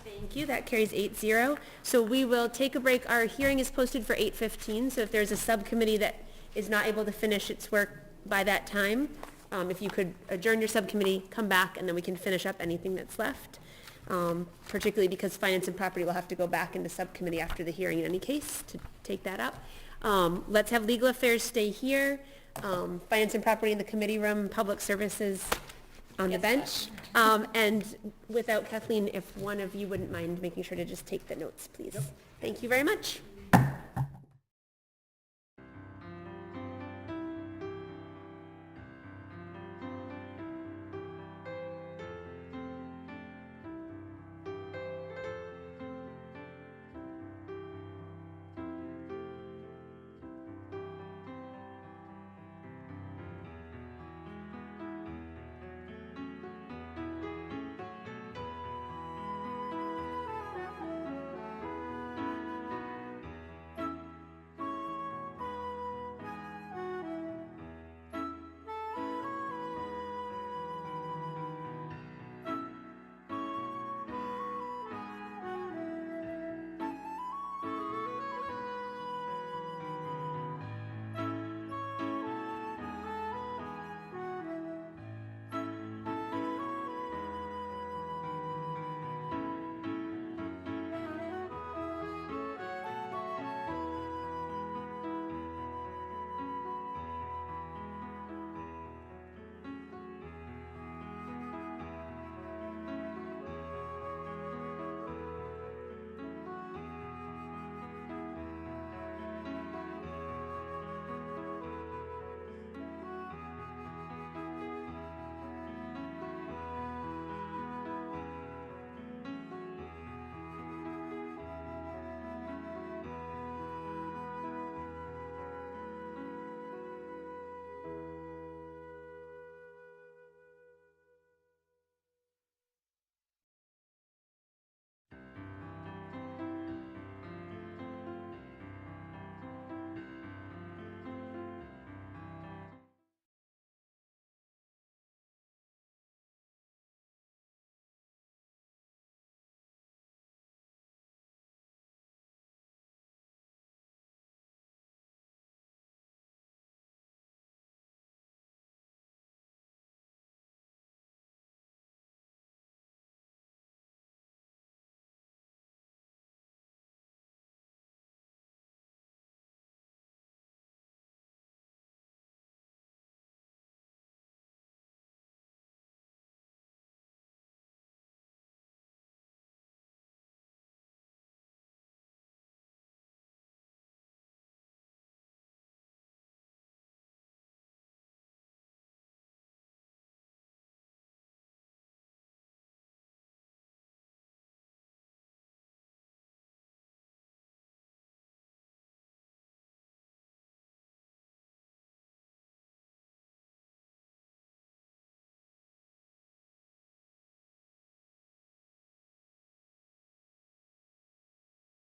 Thank you, that carries 8-0. So we will take a break. Our hearing is posted for 8:15, so if there's a subcommittee that is not able to finish its work by that time, if you could adjourn your subcommittee, come back, and then we can finish up anything that's left. Particularly because Finance and Property will have to go back into subcommittee after the hearing in any case to take that up. Let's have Legal Affairs stay here, Finance and Property in the committee room, Public Services on the bench. And without Kathleen, if one of you wouldn't mind making sure to just take the notes, please. Thank you very much.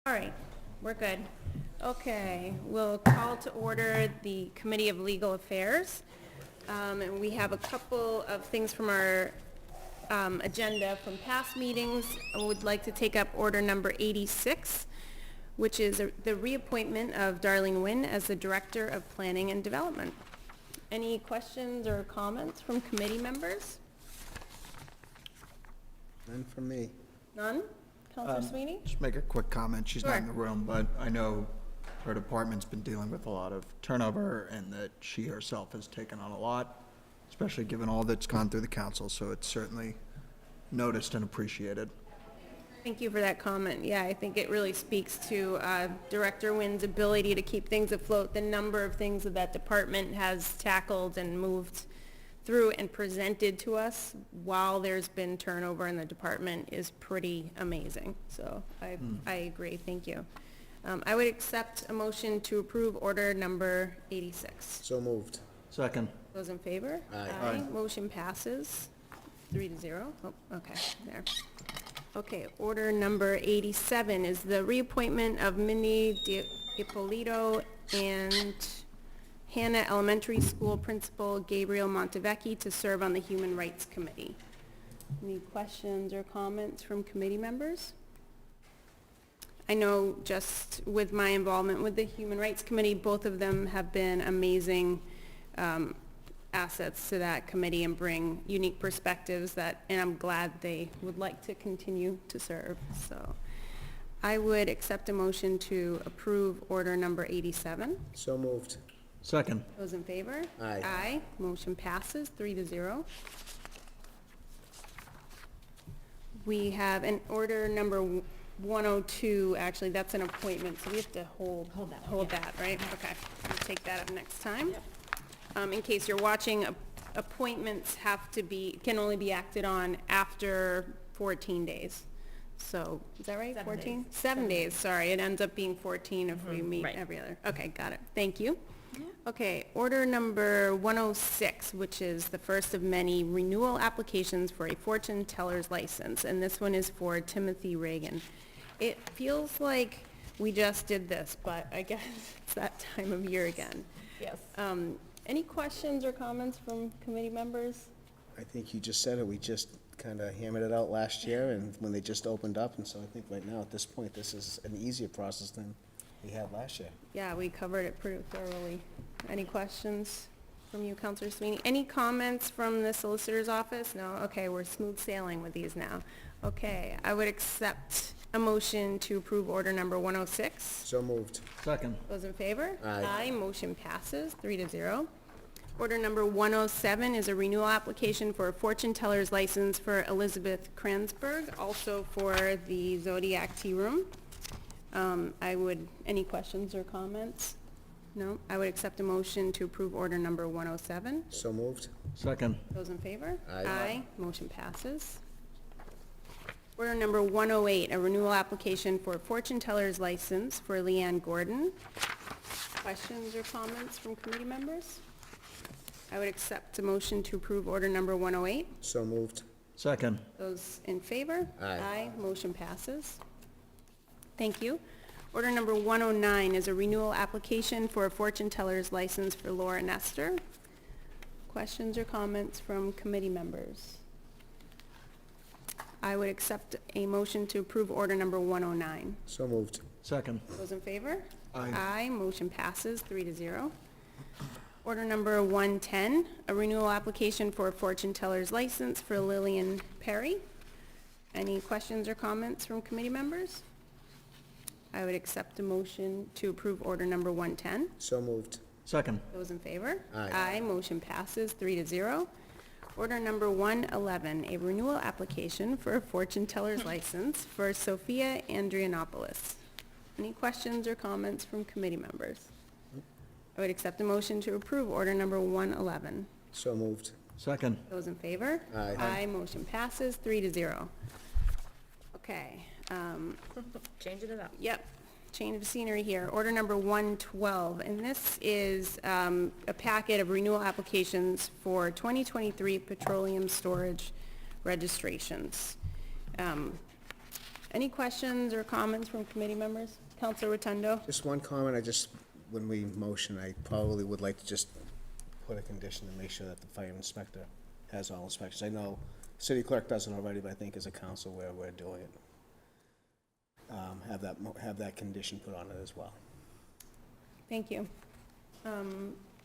All right, we're good. Okay, we'll call to order the Committee of Legal Affairs. And we have a couple of things from our agenda from past meetings. I would like to take up order number 86, which is the reappointment of Darlene Nguyen as the Director of Planning and Development. Any questions or comments from committee members? None from me. None? Counselor Sweeney? Just make a quick comment. She's not in the room, but I know her department's been dealing with a lot of turnover and that she herself has taken on a lot, especially given all that's gone through the council, so it's certainly noticed and appreciated. Thank you for that comment. Yeah, I think it really speaks to Director Nguyen's ability to keep things afloat. The number of things that that department has tackled and moved through and presented to us while there's been turnover in the department is pretty amazing. So I agree. Thank you. I would accept a motion to approve order number 86. So moved. Second. Those in favor? Aye. Motion passes. 3-0. Oh, okay, there. Okay, order number 87 is the reappointment of Mindy Ippolito and Hannah Elementary School Principal Gabriel Montevecchi to serve on the Human Rights Committee. Any questions or comments from committee members? I know just with my involvement with the Human Rights Committee, both of them have been amazing assets to that committee and bring unique perspectives and I'm glad they would like to continue to serve. So I would accept a motion to approve order number 87. So moved. Second. Those in favor? Aye. Aye. Motion passes 3-0. We have an order number 102, actually, that's an appointment, so we have to hold that, right? Okay, we'll take that up next time. In case you're watching, appointments can only be acted on after 14 days. So, is that right, 14? 7 days, sorry, it ends up being 14 if we meet every other. Okay, got it, thank you. Okay, order number 106, which is the first of many renewal applications for a fortune teller's license, and this one is for Timothy Reagan. It feels like we just did this, but I guess it's that time of year again. Yes. Any questions or comments from committee members? I think you just said it. We just kind of hammered it out last year and when they just opened up. And so I think right now at this point, this is an easier process than we had last year. Yeah, we covered it pretty thoroughly. Any questions from you, Counselor Sweeney? Any comments from the solicitor's office? No? Okay, we're smooth sailing with these now. Okay, I would accept a motion to approve order number 106. So moved. Second. Those in favor? Aye. Motion passes 3-0. Order number 107 is a renewal application for a fortune teller's license for Elizabeth Kransberg, also for the Zodiac Tea Room. Any questions or comments? No? I would accept a motion to approve order number 107. So moved. Second. Those in favor? Aye. Motion passes. Order number 108, a renewal application for a fortune teller's license for Leanne Gordon. Questions or comments from committee members? I would accept a motion to approve order number 108. So moved. Second. Those in favor? Aye. Motion passes. Thank you. Order number 109 is a renewal application for a fortune teller's license for Laura Nestor. Questions or comments from committee members? I would accept a motion to approve order number 109. So moved. Second. Those in favor? Aye. Motion passes 3-0. Order number 110, a renewal application for a fortune teller's license for Lillian Perry. Any questions or comments from committee members? I would accept a motion to approve order number 110. So moved. Second. Those in favor? Aye. Motion passes 3-0. Order number 111, a renewal application for a fortune teller's license for Sophia Andrianopoulos. Any questions or comments from committee members? I would accept a motion to approve order number 111. So moved. Second. Those in favor? Aye. Motion passes 3-0. Okay. Changing it up. Yep, change of scenery here. Order number 112, and this is a packet of renewal applications for 2023 petroleum storage registrations. Any questions or comments from committee members? Councilor Rotundo? Just one comment. When we motion, I probably would like to just put a condition to make sure that the fire inspector has all inspections. I know city clerk does it already, but I think as a council where we're doing it, have that condition put on it as well. Thank you.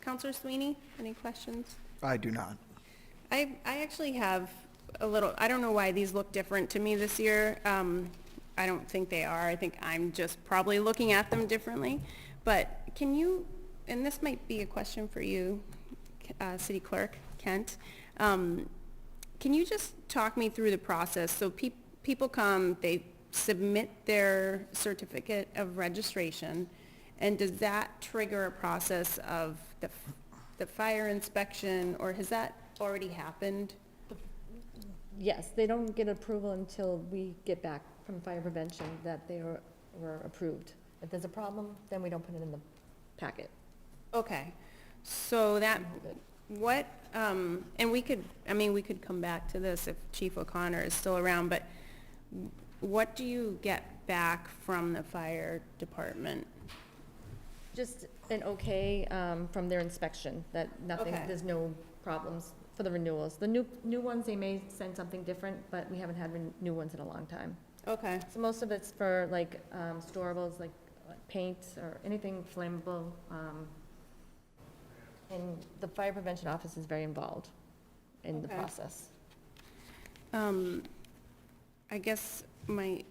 Councilor Sweeney, any questions? I do not. I actually have a little, I don't know why these look different to me this year. I don't think they are. I think I'm just probably looking at them differently. But can you, and this might be a question for you, City Clerk Kent, can you just talk me through the process? So people come, they submit their certificate of registration, and does that trigger a process of the fire inspection, or has that already happened? Yes, they don't get approval until we get back from fire prevention that they were approved. If there's a problem, then we don't put it in the packet. Okay, so that what, and we could, we could come back to this if Chief O'Connor is still around, but what do you get back from the fire department? Just an okay from their inspection, that nothing, Okay. there's no problems for the renewals. The new ones, they may send something different, but we haven't had new ones in a long time. Okay, So most of it's for like storables, like paint or anything flammable. And the fire prevention office is very involved in the Okay. process. I guess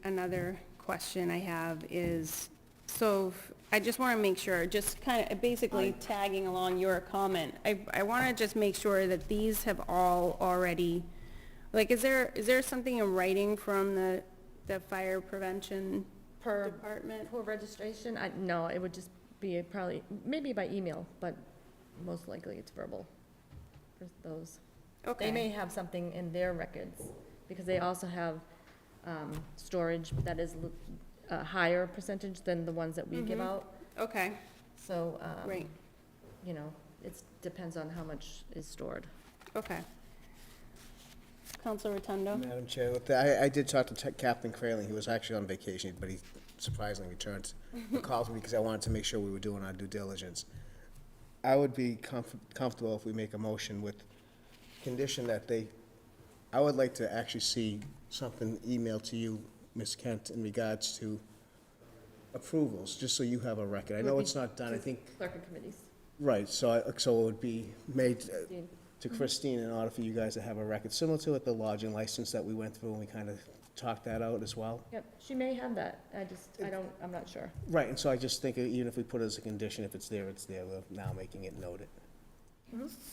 another question I have is, so I just want to make sure, just kind of basically tagging along your comment, I want to just make sure that these have all already, like, is there something in writing from the fire prevention department? For registration, no, it would just be probably, maybe by email, but most likely it's verbal for those. Okay. They may have something in their records, because they also have storage that is a higher percentage than the ones that we give out. Okay, So, great, you know, it depends on how much is stored. okay. Counselor Rotundo? Madam Chair, I did talk to Captain Craling. He was actually on vacation, but he surprisingly returned. He called me because I wanted to make sure we were doing our due diligence. I would be comfortable if we make a motion with condition that I would like to actually see something emailed to you, Ms. Kent, in regards to approvals, just so you have a record. I know it's not done, I think, Clerk of committees. right, so it would be made to Christine in order for you guys to have a record, similar to with the lodging license that we went through, and we kind of talked that out as well. Yep, she may have that, I'm not sure. Right, and so I just think even if we put it as a condition, if it's there, it's there. We're now making it noted.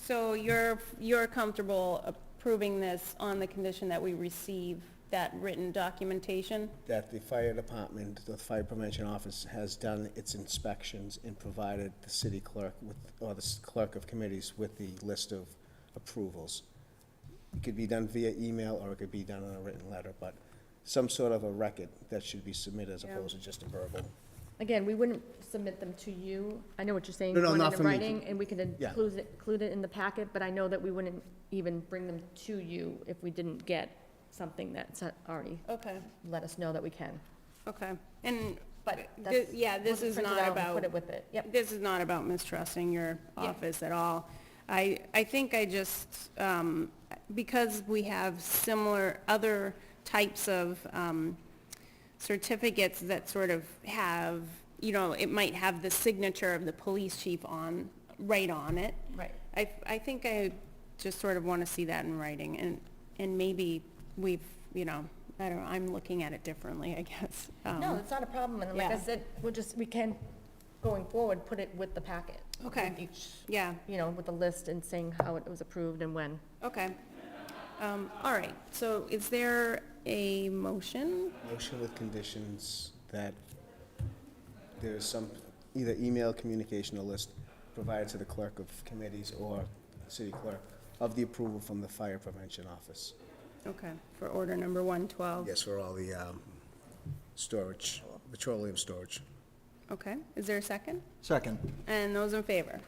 So you're comfortable approving this on the condition that we receive that written documentation? That the fire department, the fire prevention office has done its inspections and provided the city clerk with, or the clerk of committees with the list of approvals. It could be done via email or it could be done in a written letter, but some sort of a record that should be submitted as opposed to just a verbal. Again, we wouldn't submit them to you. I know what you're saying, No, going not into for me. writing, and we could Yeah. include it in the packet, but I know that we wouldn't even bring them to you if we didn't get something that's already Okay, let us know that we can. okay. And, But th- that's- yeah, this we'll is print it not out and about. Put it with it, yep. This is not about mistrusting your Yeah. office at all. I think I just, because we have similar other types of certificates that sort of have, it might have the signature of the police chief right on it. Right. I think I just sort of want to see that in writing, and maybe we've, I don't know, I'm looking at it differently, I guess. No, it's not a problem, and like I yeah. said, we can, going forward, put it with the packet. Okay. With each, Yeah, with the list and saying how it was approved and when. okay. All right, so is there a motion? Motion with conditions that there's some, either email communication or list provided to the clerk of committees or city clerk of the approval from the fire prevention office. Okay, for order number 112. Yes, for all the storage, petroleum storage. Okay, is there a second? Second. And those in favor?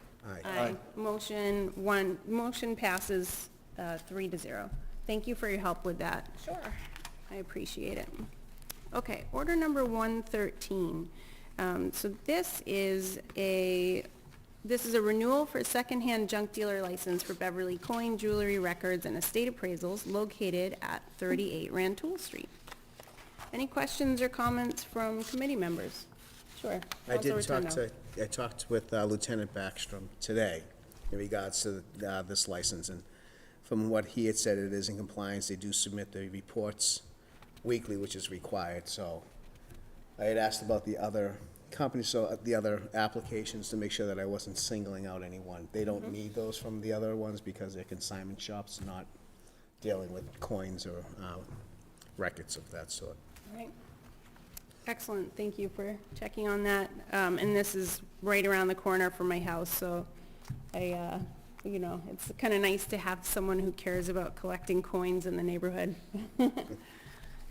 Aye. Motion passes 3-0. Thank you for your help with that. Sure. I appreciate it. Okay, order number 113. So this is a renewal for a secondhand junk dealer license for Beverly Coin Jewelry Records and Estate Appraisals located at 38 Rantoul Street. Any questions or comments from committee members? Sure. I Counselor Rotundo. talked with Lieutenant Backstrom today in regards to this license, and from what he had said, it is in compliance. They do submit the reports weekly, which is required, so I had asked about the other companies, so the other applications, to make sure that I wasn't singling out anyone. They don't need those from the other ones because they're consignment shops, not dealing with coins or records of that sort. All right. Excellent, thank you for checking on that. And this is right around the corner from my house, so it's kind of nice to have someone who cares about collecting coins in the neighborhood.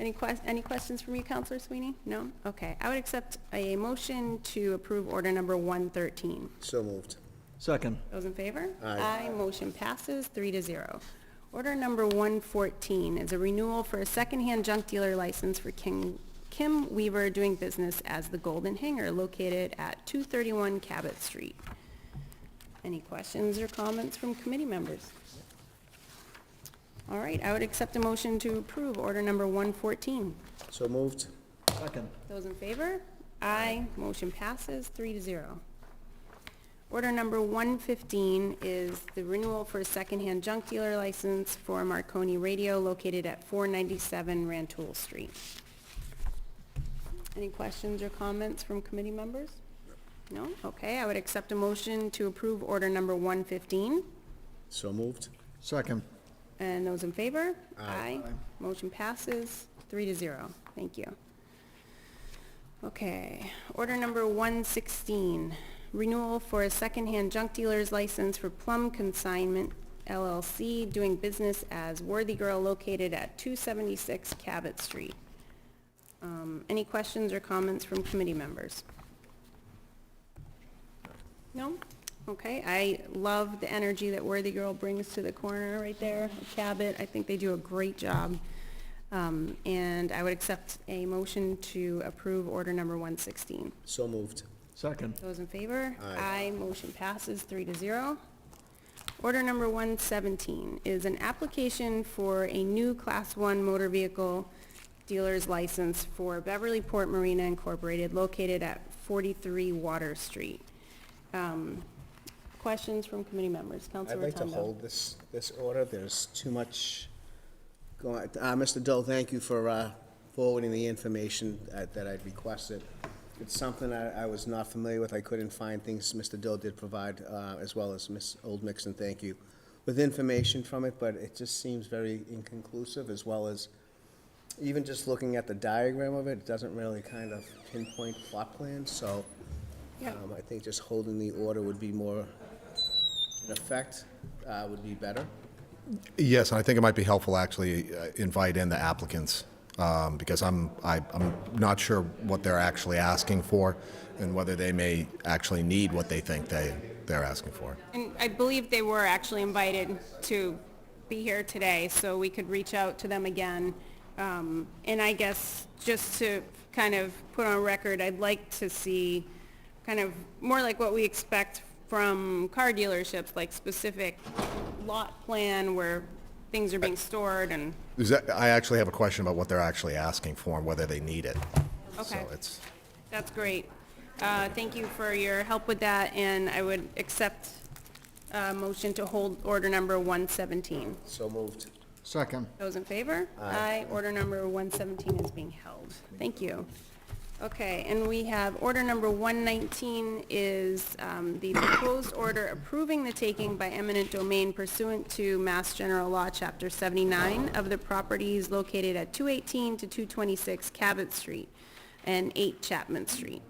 Any questions from you, Counselor Sweeney? No? Okay, I would accept a motion to approve order number 113. So moved. Second. Those in favor? Aye. Motion passes 3-0. Order number 114 is a renewal for a secondhand junk dealer license for Kim Weaver doing business as the Golden Hanger located at 231 Cabot Street. Any questions or comments from committee members? All right, I would accept a motion to approve order number 114. So moved. Second. Those in favor? Aye. Motion passes 3-0. Order number 115 is the renewal for a secondhand junk dealer license for Marconi Radio located at 497 Rantoul Street. Any questions or comments from committee members? No? Okay, I would accept a motion to approve order number 115. So moved. Second. And those in favor? Aye. Motion passes 3-0. Thank you. Okay, order number 116, renewal for a secondhand junk dealer's license for Plum Consignment LLC, doing business as Worthy Girl located at 276 Cabot Street. Any questions or comments from committee members? No? Okay, I love the energy that Worthy Girl brings to the corner right there of Cabot. I think they do a great job. And I would accept a motion to approve order number 116. So moved. Second. Those in favor? Aye. Motion passes 3-0. Order number 117 is an application for a new Class 1 motor vehicle dealer's license for Beverly Port Marina Incorporated located at 43 Water Street. Questions from committee members? I'd Councilor like to Rotundo. hold this order. There's too much going, Mr. Dill, thank you for forwarding the information that I'd requested. It's something I was not familiar with. I couldn't find things Mr. Dill did provide, as well as Ms. Old Mixon, thank you, with information from it, but it just seems very inconclusive, as well as even just looking at the diagram of it, it doesn't really kind of pinpoint plot plans, so Yeah. I think just holding the order would be more, in effect, would be better. Yes, and I think it might be helpful actually invite in the applicants, because I'm not sure what they're actually asking for and whether they may actually need what they think they're asking for. And I believe they were actually invited to be here today, so we could reach out to them again. And I guess just to kind of put on record, I'd like to see kind of more like what we expect from car dealerships, like specific lot plan where things are being stored and, I actually have a question about what they're actually asking for and whether they need it. Okay. So it's, that's great. Thank you for your help with that, and I would accept a motion to hold order number 117. So moved. Second. Those in favor? Aye. Order number 117 is being held. Thank you. Okay, and we have order number 119 is the proposed order approving the taking by eminent domain pursuant to Mass General Law, Chapter 79, of the properties located at 218 to 226 Cabot Street and 8 Chapman Street.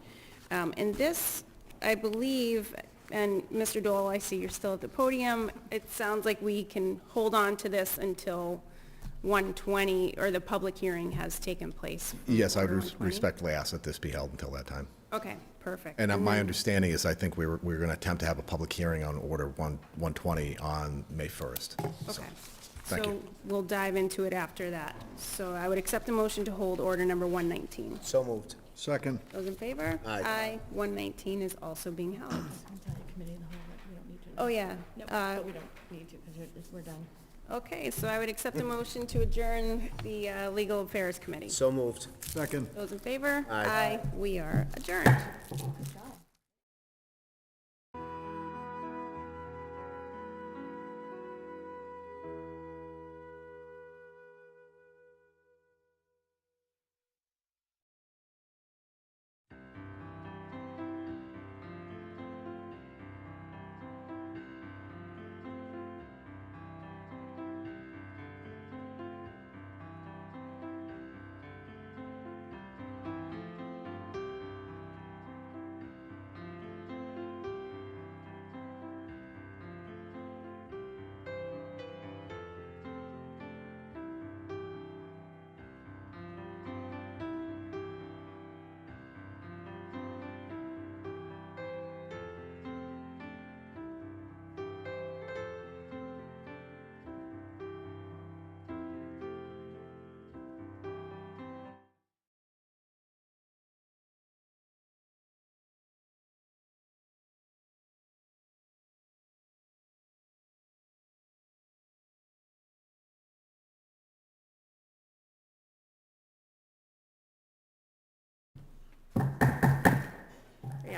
And this, I believe, and Mr. Dole, I see you're still at the podium, it sounds like we can hold on to this until 120, or the public hearing has taken place. yes, I would Order 120? respectfully ask that this be held until that time. Okay, perfect. And my then- understanding is I think we're going to attempt to have a public hearing on order 120 on May 1st. So, Okay. thank you. So we'll dive into it after that. So I would accept a motion to hold order number 119. So moved. Second. Those in favor? Aye. 119 is also being held. I'll tell you, committee of the whole, we don't need to. Oh, yeah. But we don't need to, because we're done. Okay, so I would accept a motion to adjourn the Legal Affairs Committee. So moved. Second. Those in favor? Aye. We are adjourned.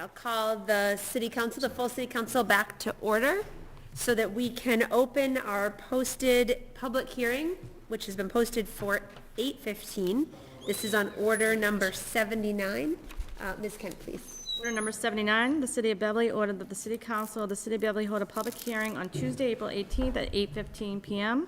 I'll call the city council, the full city council back to order so that we can open our posted public hearing, which has been posted for 8:15. This is on order number 79. Ms. Kent, please. Order number 79, the City of Beverly ordered that the City Council of the City of Beverly hold a public hearing on Tuesday, April 18th at 8:15 PM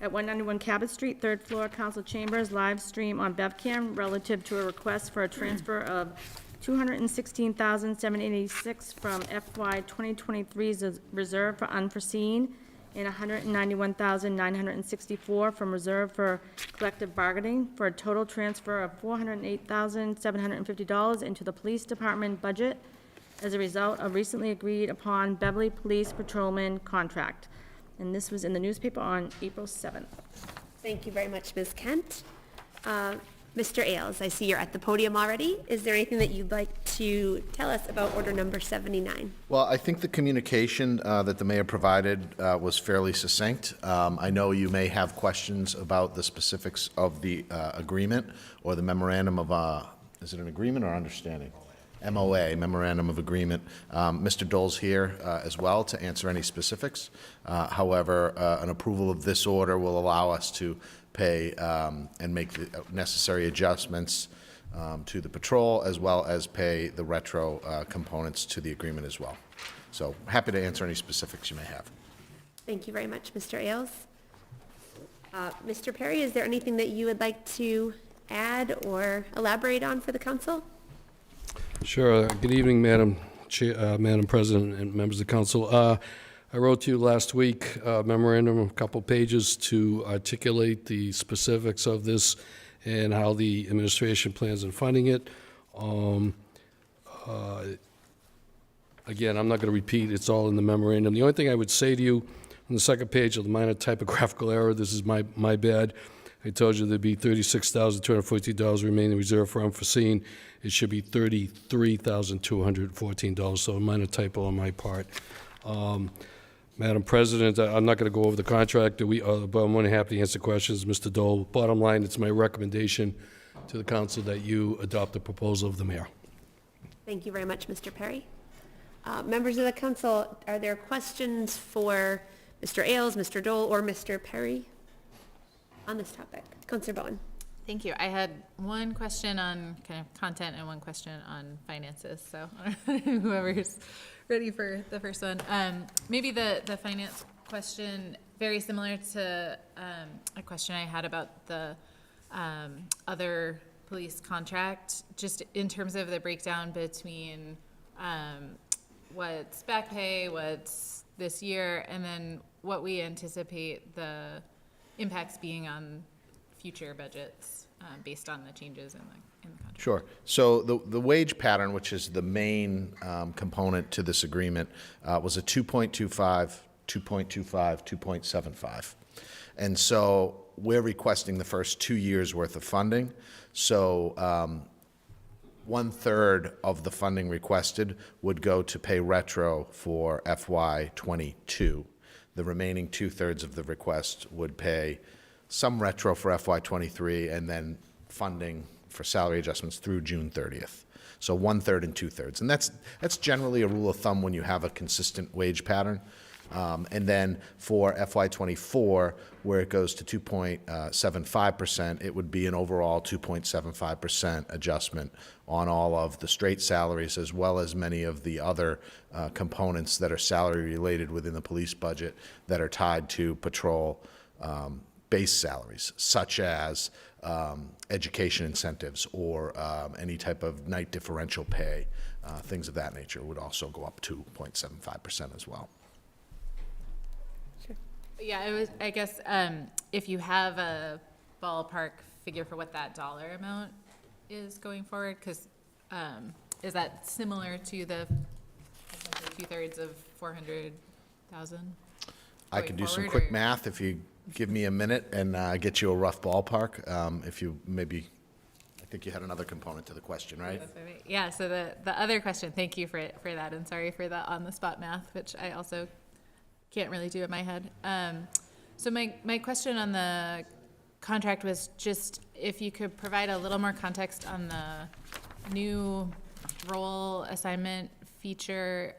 at 191 Cabot Street, third floor, Council Chambers, live stream on BevCam relative to a request for a transfer of $216,786 from FY 2023's reserve for unforeseen and $191,964 from reserve for collective bargaining for a total transfer of $408,750 into the police department budget as a result of recently agreed upon Beverly Police Patrolman contract. And this was in the newspaper on April 7th. Thank you very much, Ms. Kent. Mr. Ailes, I see you're at the podium already. Is there anything that you'd like to tell us about order number 79? Well, I think the communication that the mayor provided was fairly succinct. I know you may have questions about the specifics of the agreement or the memorandum of, is it an agreement or understanding? MOA, Memorandum of Agreement. Mr. Dole's here as well to answer any specifics. However, an approval of this order will allow us to pay and make the necessary adjustments to the patrol, as well as pay the retro components to the agreement as well. So happy to answer any specifics you may have. Thank you very much, Mr. Ailes. Mr. Perry, is there anything that you would like to add or elaborate on for the council? Sure. Good evening, Madam President and members of the council. I wrote to you last week a memorandum, a couple pages to articulate the specifics of this and how the administration plans on funding it. Again, I'm not going to repeat. It's all in the memorandum. The only thing I would say to you on the second page of the minor typographical error, this is my bad. I told you there'd be $36,214 remaining reserve for unforeseen. It should be $33,214, so a minor typo on my part. Madam President, I'm not going to go over the contract, but I'm more than happy to answer questions. Mr. Dole, bottom line, it's my recommendation to the council that you adopt the proposal of the mayor. Thank you very much, Mr. Perry. Members of the council, are there questions for Mr. Ailes, Mr. Dole, or Mr. Perry on this topic? Councilor Bowen. Thank you. I had one question on kind of content and one question on finances. So whoever's ready for the first one. Maybe the finance question, very similar to a question I had about the other police contract, just in terms of the breakdown between what's back pay, what's this year, and then what we anticipate the impacts being on future budgets based on the changes in the contract. Sure. So the wage pattern, which is the main component to this agreement, was a 2.25, 2.25, 2.75. And so we're requesting the first 2 years' worth of funding. So 1/3 of the funding requested would go to pay retro for FY '22. The remaining 2/3 of the request would pay some retro for FY '23 and then funding for salary adjustments through June 30th. So 1/3 and 2/3. And that's generally a rule of thumb when you have a consistent wage pattern. And then for FY '24, where it goes to 2.75%, it would be an overall 2.75% adjustment on all of the straight salaries, as well as many of the other components that are salary related within the police budget that are tied to patrol base salaries, such as education incentives or any type of night differential pay, things of that nature would also go up to 0.75% as well. Yeah, I guess if you have a ballpark figure for what that dollar amount is going forward, because is that similar to the 2/3 of 400,000? I can do some quick math if you give me a minute and get you a rough ballpark. If you maybe, I think you had another component to the question, right? Yeah, so the other question, thank you for that, and sorry for the on-the-spot math, which I also can't really do in my head. So my question on the contract was just if you could provide a little more context on the new role assignment feature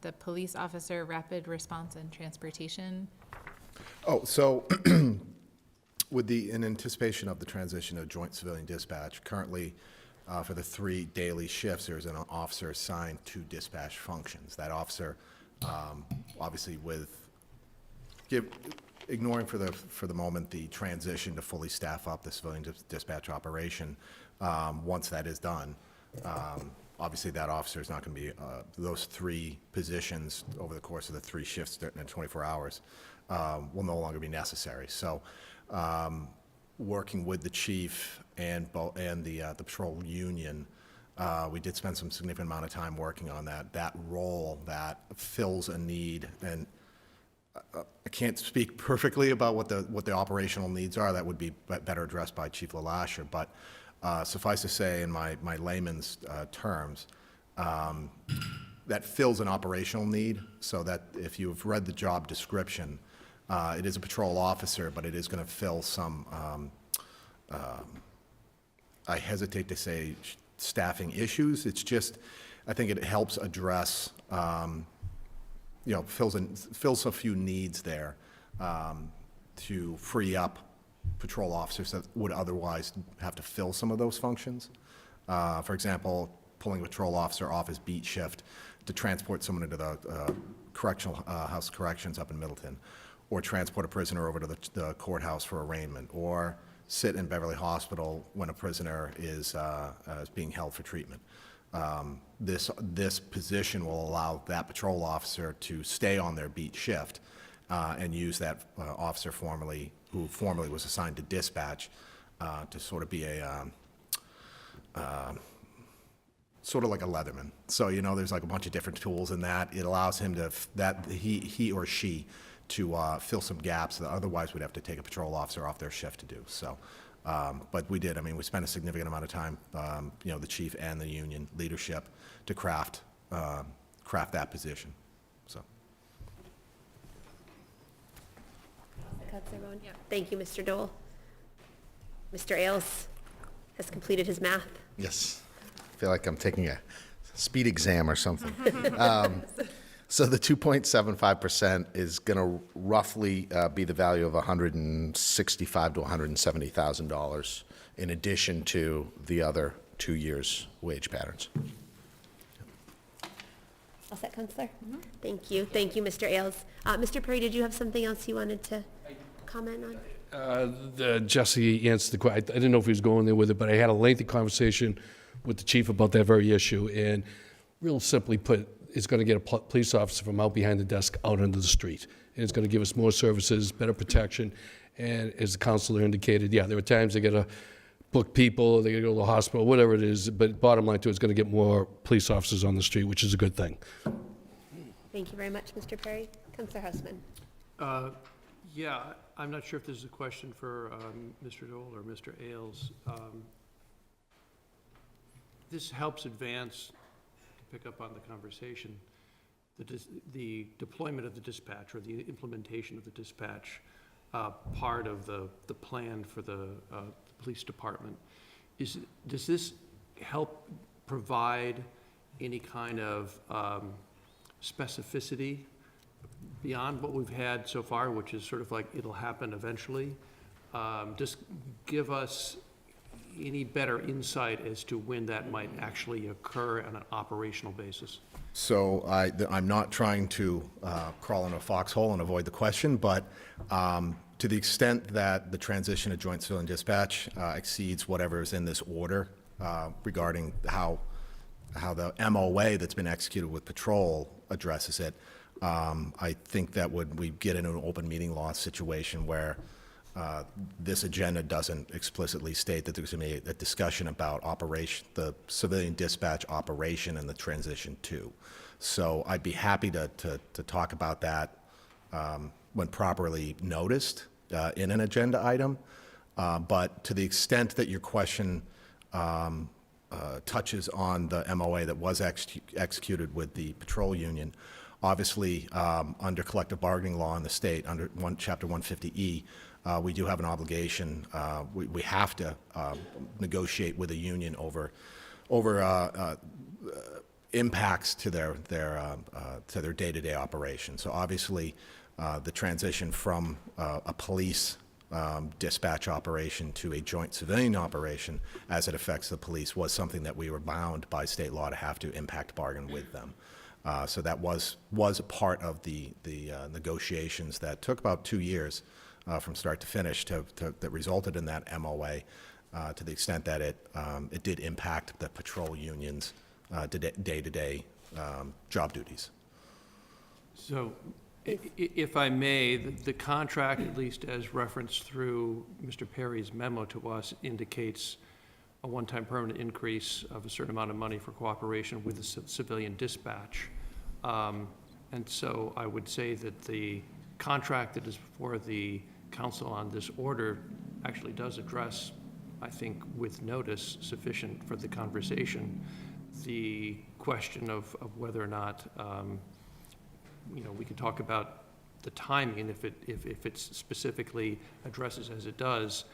the police officer rapid response and transportation? Oh, so in anticipation of the transition to joint civilian dispatch, currently for the 3 daily shifts, there's an officer assigned to dispatch functions. That officer, obviously ignoring for the moment the transition to fully staff up the civilian dispatch operation, once that is done, obviously that officer is not going to be, those 3 positions over the course of the 3 shifts in 24 hours will no longer be necessary. So working with the chief and the patrol union, we did spend some significant amount of time working on that role that fills a need. And I can't speak perfectly about what the operational needs are. That would be better addressed by Chief LaLasher. But suffice to say, in my layman's terms, that fills an operational need. So that if you've read the job description, it is a patrol officer, but it is going to fill some, I hesitate to say staffing issues. It's just, I think it helps address, fills a few needs there to free up patrol officers that would otherwise have to fill some of those functions. For example, pulling a patrol officer off his beat shift to transport someone into the correctional house of corrections up in Middleton, or transport a prisoner over to the courthouse for arraignment, or sit in Beverly Hospital when a prisoner is being held for treatment. This position will allow that patrol officer to stay on their beat shift and use that officer who formerly was assigned to dispatch to sort of be a sort of like a Leatherman. So there's like a bunch of different tools in that. It allows him to he or she to fill some gaps that otherwise we'd have to take a patrol officer off their shift to do. So, but we did. I mean, we spent a significant amount of time, the chief and the union leadership to craft that position. So. Thank you, Mr. Dole. Mr. Ailes has completed his math. Yes. I feel like I'm taking a speed exam or something. So the 2.75% is going to roughly be the value of $165,000 to $170,000 in addition to the other 2 years' wage patterns. All set, Counselor? Thank you. Thank you, Mr. Ailes. Mr. Perry, did you have something else you wanted to comment on? Jesse answered the question. I didn't know if he was going there with it, but I had a lengthy conversation with the chief about that very issue. And real simply put, it's going to get a police officer from out behind the desk out into the street. And it's going to give us more services, better protection. And as the counselor indicated, yeah, there are times they got to book people, they got to go to the hospital, whatever it is. But bottom line, too, it's going to get more police officers on the street, which is a good thing. Thank you very much, Mr. Perry. Counselor Houseman. Yeah, I'm not sure if this is a question for Mr. Dole or Mr. Ailes. This helps advance, to pick up on the conversation, the deployment of the dispatch or the implementation of the dispatch part of the plan for the police department. Does this help provide any kind of specificity beyond what we've had so far, which is sort of like it'll happen eventually? Just give us any better insight as to when that might actually occur on an operational basis? So I'm not trying to crawl in a foxhole and avoid the question, but to the extent that the transition to joint civilian dispatch exceeds whatever is in this order regarding how the MOA that's been executed with patrol addresses it, I think that we get into an open meeting law situation where this agenda doesn't explicitly state that there's going to be a discussion about the civilian dispatch operation and the transition to. So I'd be happy to talk about that when properly noticed in an agenda item. But to the extent that your question touches on the MOA that was executed with the patrol union, obviously under collective bargaining law in the state, under Chapter 150E, we do have an obligation. We have to negotiate with a union over impacts to their day-to-day operation. So obviously, the transition from a police dispatch operation to a joint civilian operation as it affects the police was something that we were bound by state law to have to impact bargain with them. So that was a part of the negotiations that took about 2 years from start to finish that resulted in that MOA to the extent that it did impact the patrol unions' day-to-day job duties. So, if I may, the contract, at least as referenced through Mr. Perry's memo to us, indicates a one-time permanent increase of a certain amount of money for cooperation with the civilian dispatch. And so I would say that the contract that is before the council on this order actually does address, I think with notice sufficient for the conversation, the question of whether or not, we can talk about the timing if it specifically addresses, as it does,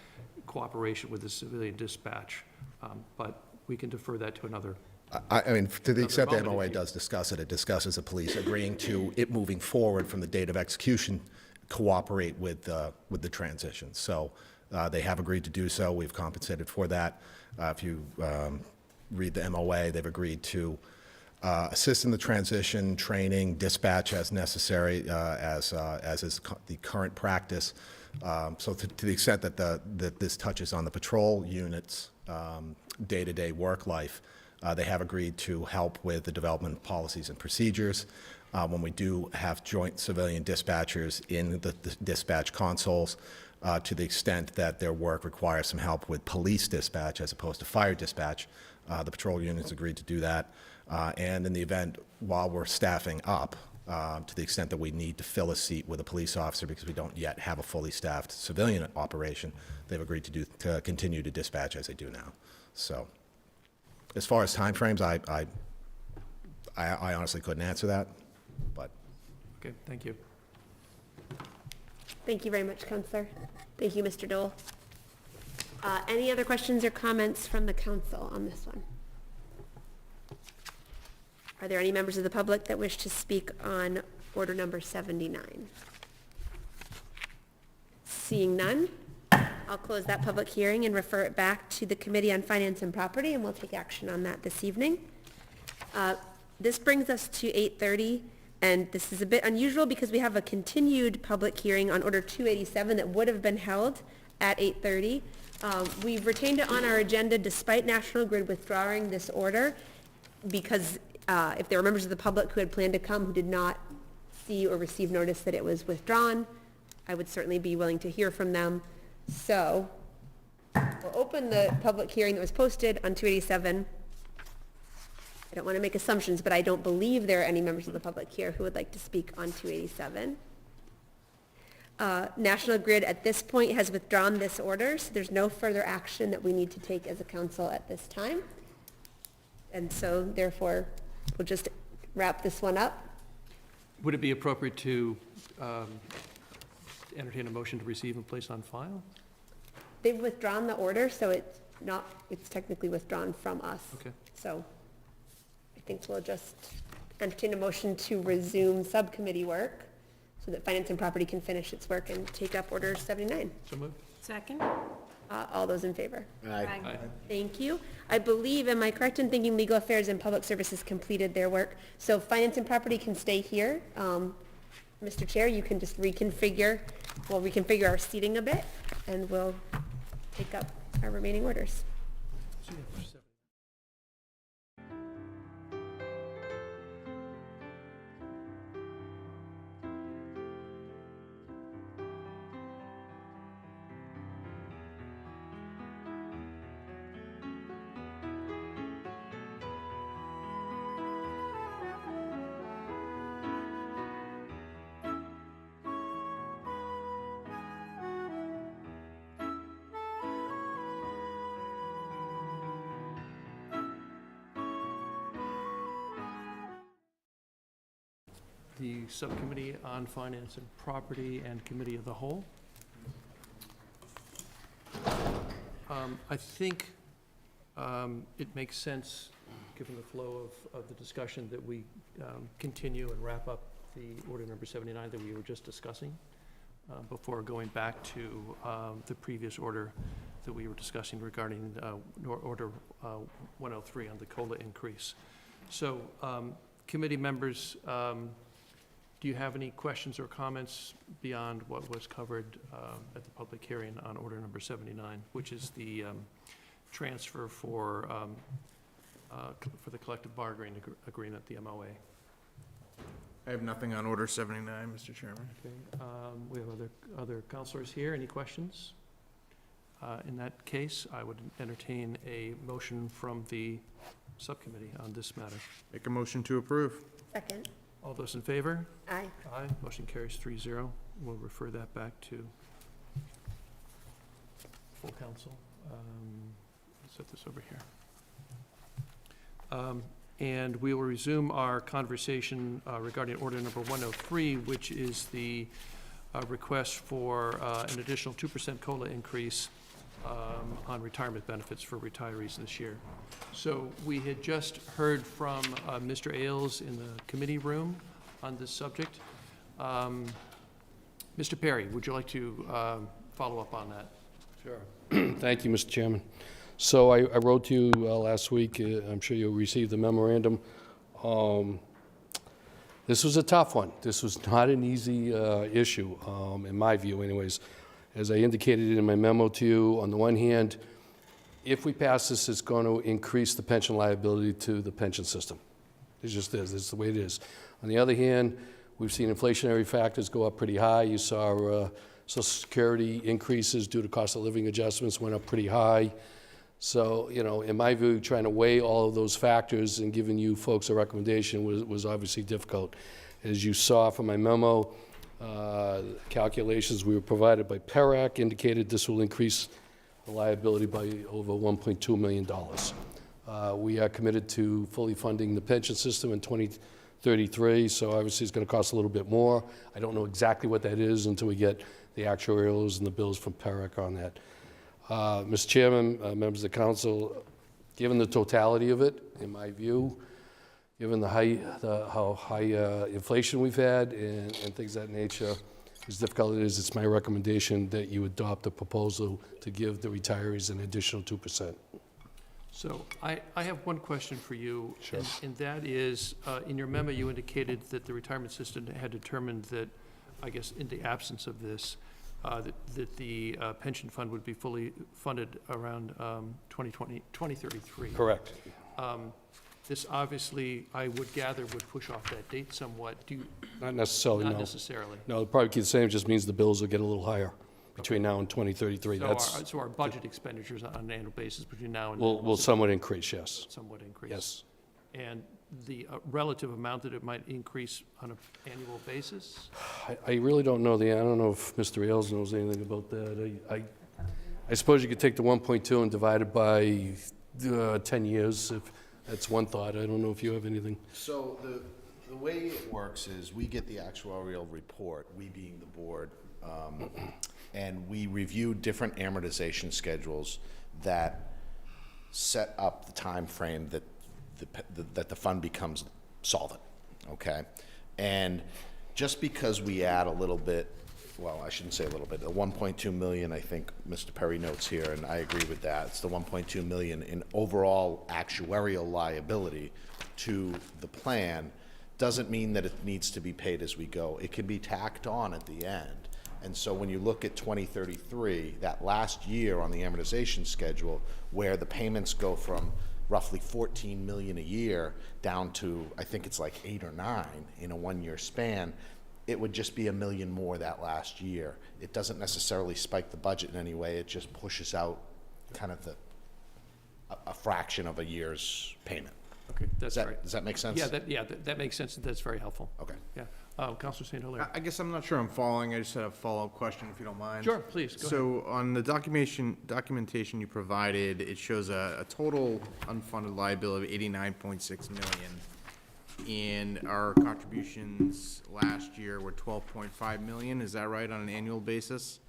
cooperation with the civilian dispatch. But we can defer that to another. I mean, to the extent the MOA does discuss it, it discusses the police agreeing to it moving forward from the date of execution, cooperate with the transition. So they have agreed to do so. We've compensated for that. If you read the MOA, they've agreed to assist in the transition, training, dispatch as necessary, as is the current practice. So to the extent that this touches on the patrol units' day-to-day work life, they have agreed to help with the development of policies and procedures. When we do have joint civilian dispatchers in the dispatch consoles, to the extent that their work requires some help with police dispatch as opposed to fire dispatch, the patrol units agreed to do that. And in the event, while we're staffing up, to the extent that we need to fill a seat with a police officer because we don't yet have a fully staffed civilian operation, they've agreed to continue to dispatch as they do now. So, as far as timeframes, I honestly couldn't answer that, but. Okay, thank you. Thank you very much, Counselor. Thank you, Mr. Dole. Any other questions or comments from the council on this one? Are there any members of the public that wish to speak on order number 79? Seeing none, I'll close that public hearing and refer it back to the Committee on Finance and Property, and we'll take action on that this evening. This brings us to 8:30, and this is a bit unusual because we have a continued public hearing on Order 287 that would have been held at 8:30. We've retained it on our agenda despite National Grid withdrawing this order because if there were members of the public who had planned to come who did not see or receive notice that it was withdrawn, I would certainly be willing to hear from them. So we'll open the public hearing that was posted on 287. I don't want to make assumptions, but I don't believe there are any members of the public here who would like to speak on 287. National Grid at this point has withdrawn this order, so there's no further action that we need to take as a council at this time. And so therefore, we'll just wrap this one up. Would it be appropriate to entertain a motion to receive and place on file? They've withdrawn the order, so it's technically withdrawn from us. Okay. So I think we'll just entertain a motion to resume subcommittee work so that Finance and Property can finish its work and take up Order 79. So moved. Second? All those in favor? Aye. Thank you. I believe, am I correct in thinking Legal Affairs and Public Services completed their work? So Finance and Property can stay here. Mr. Chair, you can just reconfigure our seating a bit, and we'll take up our remaining orders. The Subcommittee on Finance and Property and Committee of the Whole. I think it makes sense, given the flow of the discussion, that we continue and wrap up the order number 79 that we were just discussing before going back to the previous order that we were discussing regarding order 103 on the COLA increase. So, committee members, do you have any questions or comments beyond what was covered at the public hearing on order number 79, which is the transfer for the collective bargaining agreement, the MOA? I have nothing on order 79, Mr. Chairman. Okay, we have other counselors here. Any questions? In that case, I would entertain a motion from the subcommittee on this matter. Make a motion to approve. Second. All those in favor? Aye. Aye. Motion carries 3-0. We'll refer that back to full council. Let's set this over here. And we will resume our conversation regarding order number 103, which is the request for an additional 2% COLA increase on retirement benefits for retirees this year. So we had just heard from Mr. Ailes in the committee room on this subject. Mr. Perry, would you like to follow up on that? Sure. Thank you, Mr. Chairman. So I wrote to you last week. I'm sure you received the memorandum. This was a tough one. This was not an easy issue, in my view anyways. As I indicated in my memo to you, on the one hand, if we pass this, it's going to increase the pension liability to the pension system. It just is. It's the way it is. On the other hand, we've seen inflationary factors go up pretty high. You saw Social Security increases due to cost of living adjustments went up pretty high. So, you know, in my view, trying to weigh all of those factors and giving you folks a recommendation was obviously difficult. As you saw from my memo, calculations we were provided by PERAC indicated this will increase the liability by over $1.2 million. We are committed to fully funding the pension system in 2033, so obviously it's going to cost a little bit more. I don't know exactly what that is until we get the actuarials and the bills from PERAC on that. Mr. Chairman, members of the council, given the totality of it, in my view, given how high inflation we've had and things of that nature, as difficult it is, it's my recommendation that you adopt a proposal to give the retirees an additional 2%. So I have one question for you. Sure. And that is, in your memo, you indicated that the retirement system had determined that, I guess, in the absence of this, that the pension fund would be fully funded around 2033. Correct. This obviously, I would gather, would push off that date somewhat. Do you? Not necessarily, no. Not necessarily. No, it'll probably keep the same, it just means the bills will get a little higher between now and 2033. So our budget expenditures on an annual basis between now and. Will somewhat increase, yes. Somewhat increase. Yes. And the relative amount that it might increase on an annual basis? I really don't know I don't know if Mr. Ailes knows anything about that. I suppose you could take the 1.2 and divide it by 10 years, if that's one thought. I don't know if you have anything. So the way it works is we get the actuarial report, we being the board, and we review different amortization schedules that set up the time frame that the fund becomes solvent, okay? And just because we add a little bit, well, I shouldn't say a little bit, the 1.2 million, I think Mr. Perry notes here, and I agree with that. It's the 1.2 million in overall actuarial liability to the plan doesn't mean that it needs to be paid as we go. It can be tacked on at the end. And so when you look at 2033, that last year on the amortization schedule, where the payments go from roughly 14 million a year down to, I think it's like 8 or 9 in a one-year span, it would just be $1 million more that last year. It doesn't necessarily spike the budget in any way. It just pushes out kind of a fraction of a year's payment. Okay, that's right. Does that make sense? Yeah, that makes sense. That's very helpful. Okay. Yeah. Councilor St. Hilaire. I guess I'm not sure I'm following. I just had a follow-up question, if you don't mind. Sure, please, go ahead. So on the documentation you provided, it shows a total unfunded liability of 89.6 million. And our contributions last year were 12.5 million. Is that right on an annual basis?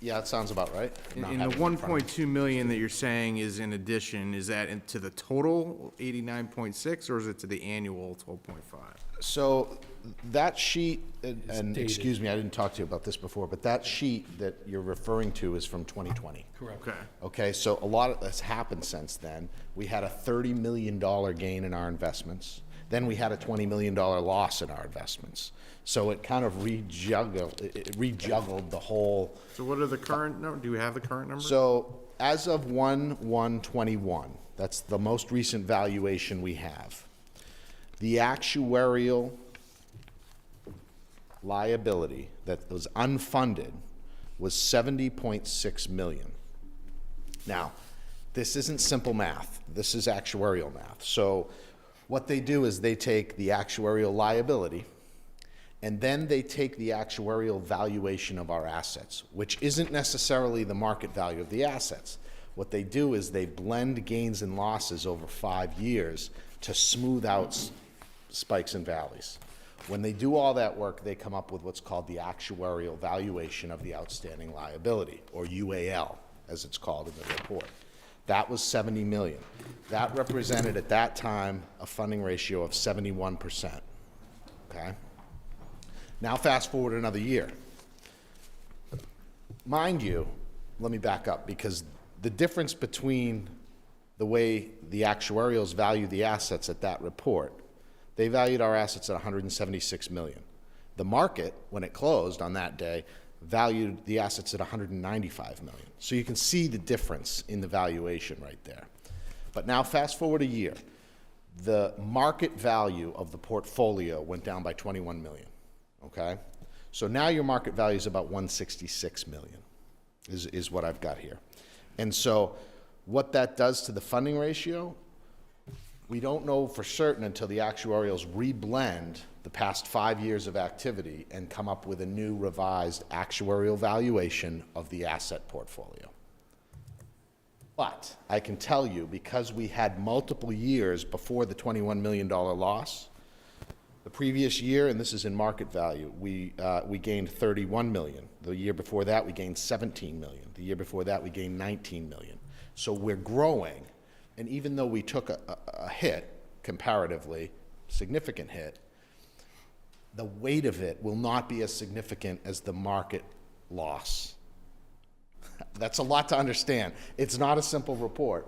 Yeah, that sounds about right. Not And the having it in front of me. 1.2 million that you're saying is in addition, is that to the total 89.6, or is it to the annual 12.5? So that sheet, and dated. excuse me, I didn't talk to you about this before, but that sheet that you're referring to is from 2020. Correct. Okay. Okay, so a lot of that's happened since then. We had a $30 million gain in our investments. Then we had a $20 million loss in our investments. So it kind of rejuggled the whole. So what are the current, do we have the current numbers? So as of 1/1/21, that's the most recent valuation we have. The actuarial liability that was unfunded was 70.6 million. Now, this isn't simple math. This is actuarial math. So what they do is they take the actuarial liability, and then they take the actuarial valuation of our assets, which isn't necessarily the market value of the assets. What they do is they blend gains and losses over 5 years to smooth out spikes and valleys. When they do all that work, they come up with what's called the actuarial valuation of the outstanding liability, or UAL, as it's called in the report. That was 70 million. That represented at that time a funding ratio of 71%. Okay? Now fast forward another year. Mind you, let me back up, because the difference between the way the actuarials value the assets at that report, they valued our assets at 176 million. The market, when it closed on that day, valued the assets at 195 million. So you can see the difference in the valuation right there. But now fast forward a year. The market value of the portfolio went down by 21 million, okay? So now your market value is about 166 million, is what I've got here. And so what that does to the funding ratio, we don't know for certain until the actuarials reblend the past 5 years of activity and come up with a new revised actuarial valuation of the asset portfolio. But I can tell you, because we had multiple years before the $21 million loss, the previous year, and this is in market value, we gained 31 million. The year before that, we gained 17 million. The year before that, we gained 19 million. So we're growing, and even though we took a hit, comparatively, significant hit, the weight of it will not be as significant as the market loss. That's a lot to understand. It's not a simple report.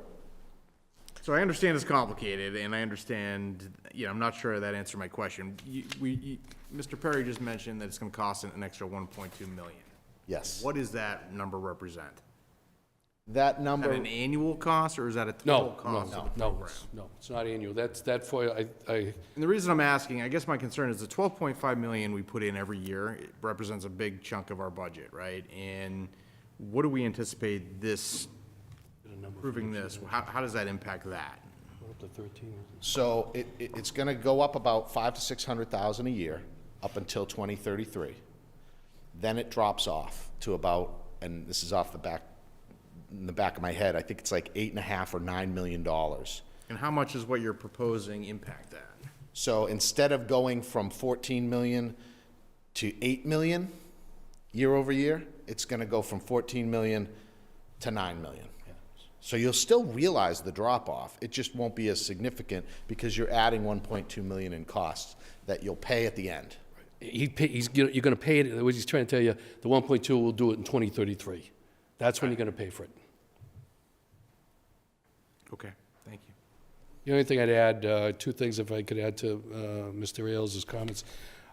So I understand it's complicated, and I understand, I'm not sure that answered my question. Mr. Perry just mentioned that it's going to cost an extra 1.2 million. Yes. What does that number represent? That number. Is that an annual cost, or is that a total cost of the program? No, it's not annual. That for, I, And the reason I'm asking, I guess my concern is the 12.5 million we put in every year, it represents a big chunk of our budget, right? And what do we anticipate this, proving this, how does that impact that? up to 13. So it's going to go up about 500,000 to 600,000 a year up until 2033. Then it drops off to about, and this is off the back, in the back of my head, I think it's like $8.5 or $9 million. And how much is what you're proposing impact that? So instead of going from 14 million to 8 million year over year, it's going to go from 14 million to 9 million. So you'll still realize the drop off. It just won't be as significant because you're adding 1.2 million in costs that you'll pay at the end. You're going to pay it, what he's trying to tell you, the 1.2 will do it in 2033. That's when you're going to pay for it. Okay, thank you. The only thing I'd add, two things if I could add to Mr. Ailes' comments.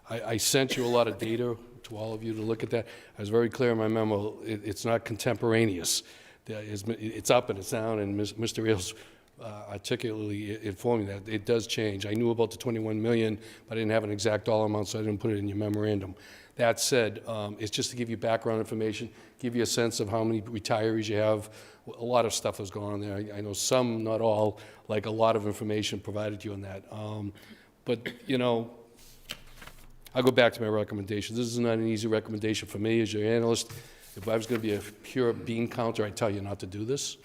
I sent you a lot of data to all of you to look at that. I was very clear in my memo, it's not contemporaneous. It's up and it's down, and Mr. Ailes articulately informed me that it does change. I knew about the 21 million, but I didn't have an exact dollar amount, so I didn't put it in your memorandum. That said, it's just to give you background information, give you a sense of how many retirees you have. A lot of stuff is going on there. I know some, not all, like a lot of information provided to you on that. But, you know, I'll go back to my recommendation. This is not an easy recommendation for me as your analyst. If I was going to be a pure bean counter, I'd tell you not to do this.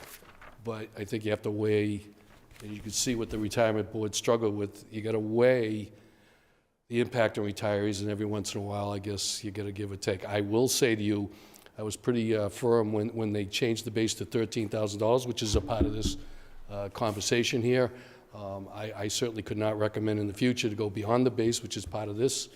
But I think you have to weigh, and you can see what the retirement board struggled with. You got to weigh the impact on retirees, and every once in a while, I guess you got to give or take. I will say to you, I was pretty firm when they changed the base to $13,000, which is a part of this conversation here. I certainly could not recommend in the future to go beyond the base, which is part of this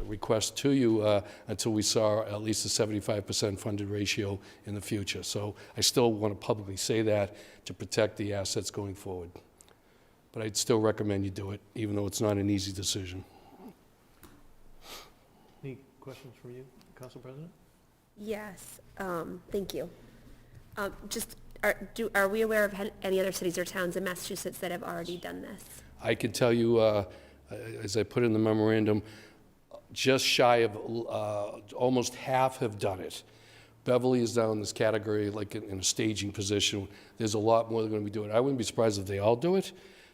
request to you, until we saw at least a 75% funded ratio in the future. So I still want to publicly say that to protect the assets going forward. But I'd still recommend you do it, even though it's not an easy decision. Any questions from you, Council President? Yes, thank you. Are we aware of any other cities or towns in Massachusetts that have already done this? I can tell you, as I put in the memorandum, just shy of almost half have done it. Beverly is down in this category, like in a staging position. There's a lot more they're going to be doing. I wouldn't be surprised if they all do it.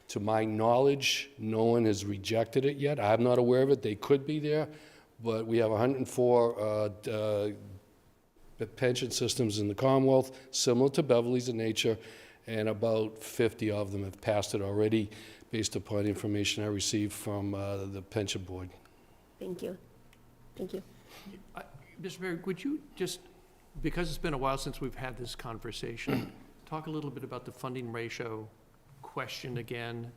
To my knowledge, no one has rejected it yet. I'm not aware of it. They could be there, but we have 104 pension systems in the Commonwealth, similar to Beverly's in nature, and about 50 of them have passed it already, based upon information I received from the pension board. Thank you. Thank you. Mr. Mayor, would you just, because it's been a while since we've had this conversation, talk a little bit about the funding ratio question again?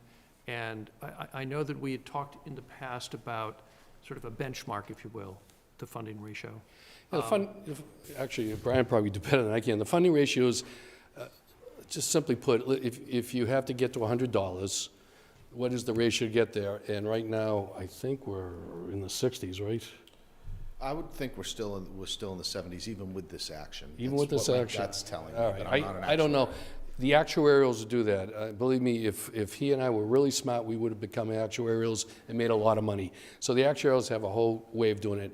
And I know that we had talked in the past about sort of a benchmark, if you will, the funding ratio. Yeah, actually, Brian probably do better than I can. The funding ratio is, just simply put, if you have to get to $100, what is the ratio to get there? And right now, I think we're in the 60s, right? I would think we're still in the 70s, even with this action. Even with this action? That's telling me. All but right, I'm not an I don't know. actuary. The actuarials do that. Believe me, if he and I were really smart, we would have become actuarials and made a lot of money. So the actuarials have a whole way of doing it.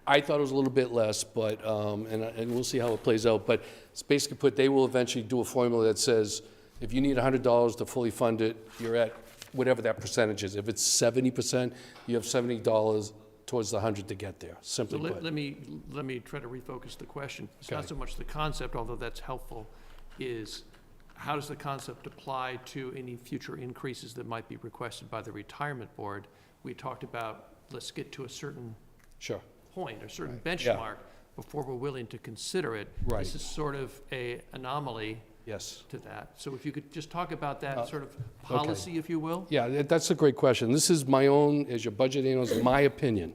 I thought it was a little bit less, but, and we'll see how it plays out. But it's basically put, they will eventually do a formula that says, if you need $100 to fully fund it, you're at whatever that percentage is. If it's 70%, you have $70 towards the 100 to get there, simply So put. let me try to refocus the question. It's not Okay. so much the concept, although that's helpful, is how does the concept apply to any future increases that might be requested by the retirement board? We talked about, let's get to a certain Sure. point, a certain Yeah. benchmark before we're willing to consider it. Right. This is sort of a anomaly Yes. to that. So if you could just talk about that sort of policy, if you will? Yeah, that's a great question. This is my own, as your budget analyst, my opinion,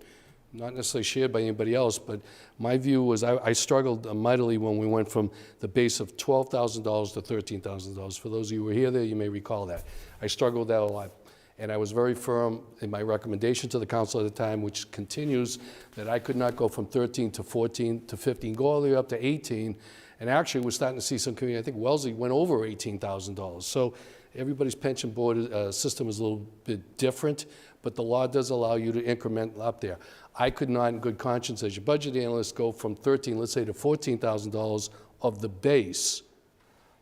not necessarily shared by anybody else, but my view was I struggled mightily when we went from the base of $12,000 to $13,000. For those of you who were here there, you may recall that. I struggled with that a lot. And I was very firm in my recommendation to the council at the time, which continues, that I could not go from 13 to 14 to 15, go all the way up to 18. And actually, we're starting to see some community, I think Wellesley went over $18,000. So everybody's pension board system is a little bit different, but the law does allow you to increment up there. I could not, in good conscience, as your budget analyst, go from 13, let's say, to $14,000 of the base,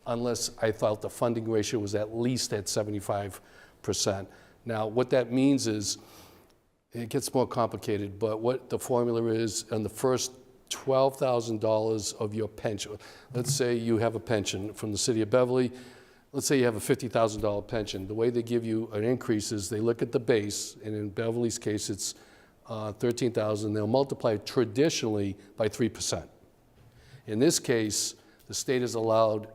unless I felt the funding ratio was at least at 75%. Now, what that means is, it gets more complicated, but what the formula is, on the first $12,000 of your pension, let's say you have a pension from the city of Beverly, let's say you have a $50,000 pension. The way they give you an increase is they look at the base, and in Beverly's case, it's $13,000. They'll multiply it traditionally by 3%. In this case, the state has allowed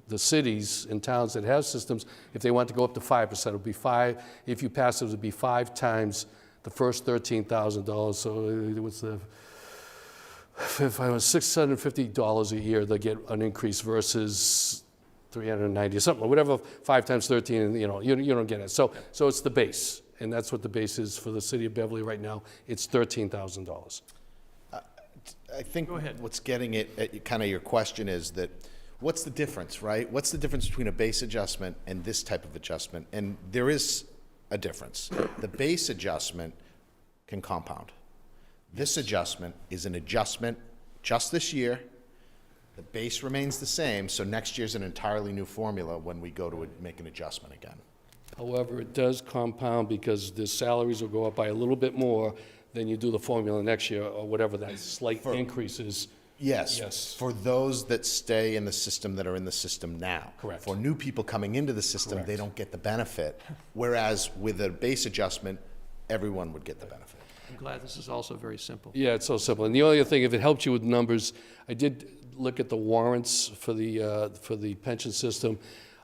the cities and towns that have systems, if they want to go up to 5%, it would be 5. If you pass it, it would be 5 times the first $13,000. So it was if I was $650 a year, they get an increase versus 390 or something, or whatever, 5 times 13, you don't get it. So it's the base, and that's what the base is for the city of Beverly right now. It's $13,000. I think what's getting at kind of your question is that, what's the difference, right? What's the difference between a base adjustment and this type of adjustment? And there is a difference. The base adjustment can compound. This adjustment is an adjustment just this year. The base remains the same, so next year's an entirely new formula when we go to make an adjustment again. However, it does compound because the salaries will go up by a little bit more than you do the formula next year, or whatever that slight increase is. Yes, for those that stay in the system that are in the system now. Correct. For new people coming into the system, they don't get the benefit, whereas with a base adjustment, everyone would get the benefit. I'm glad this is also very simple. Yeah, it's so simple. And the only other thing, if it helps you with numbers, I did look at the warrants for the pension system.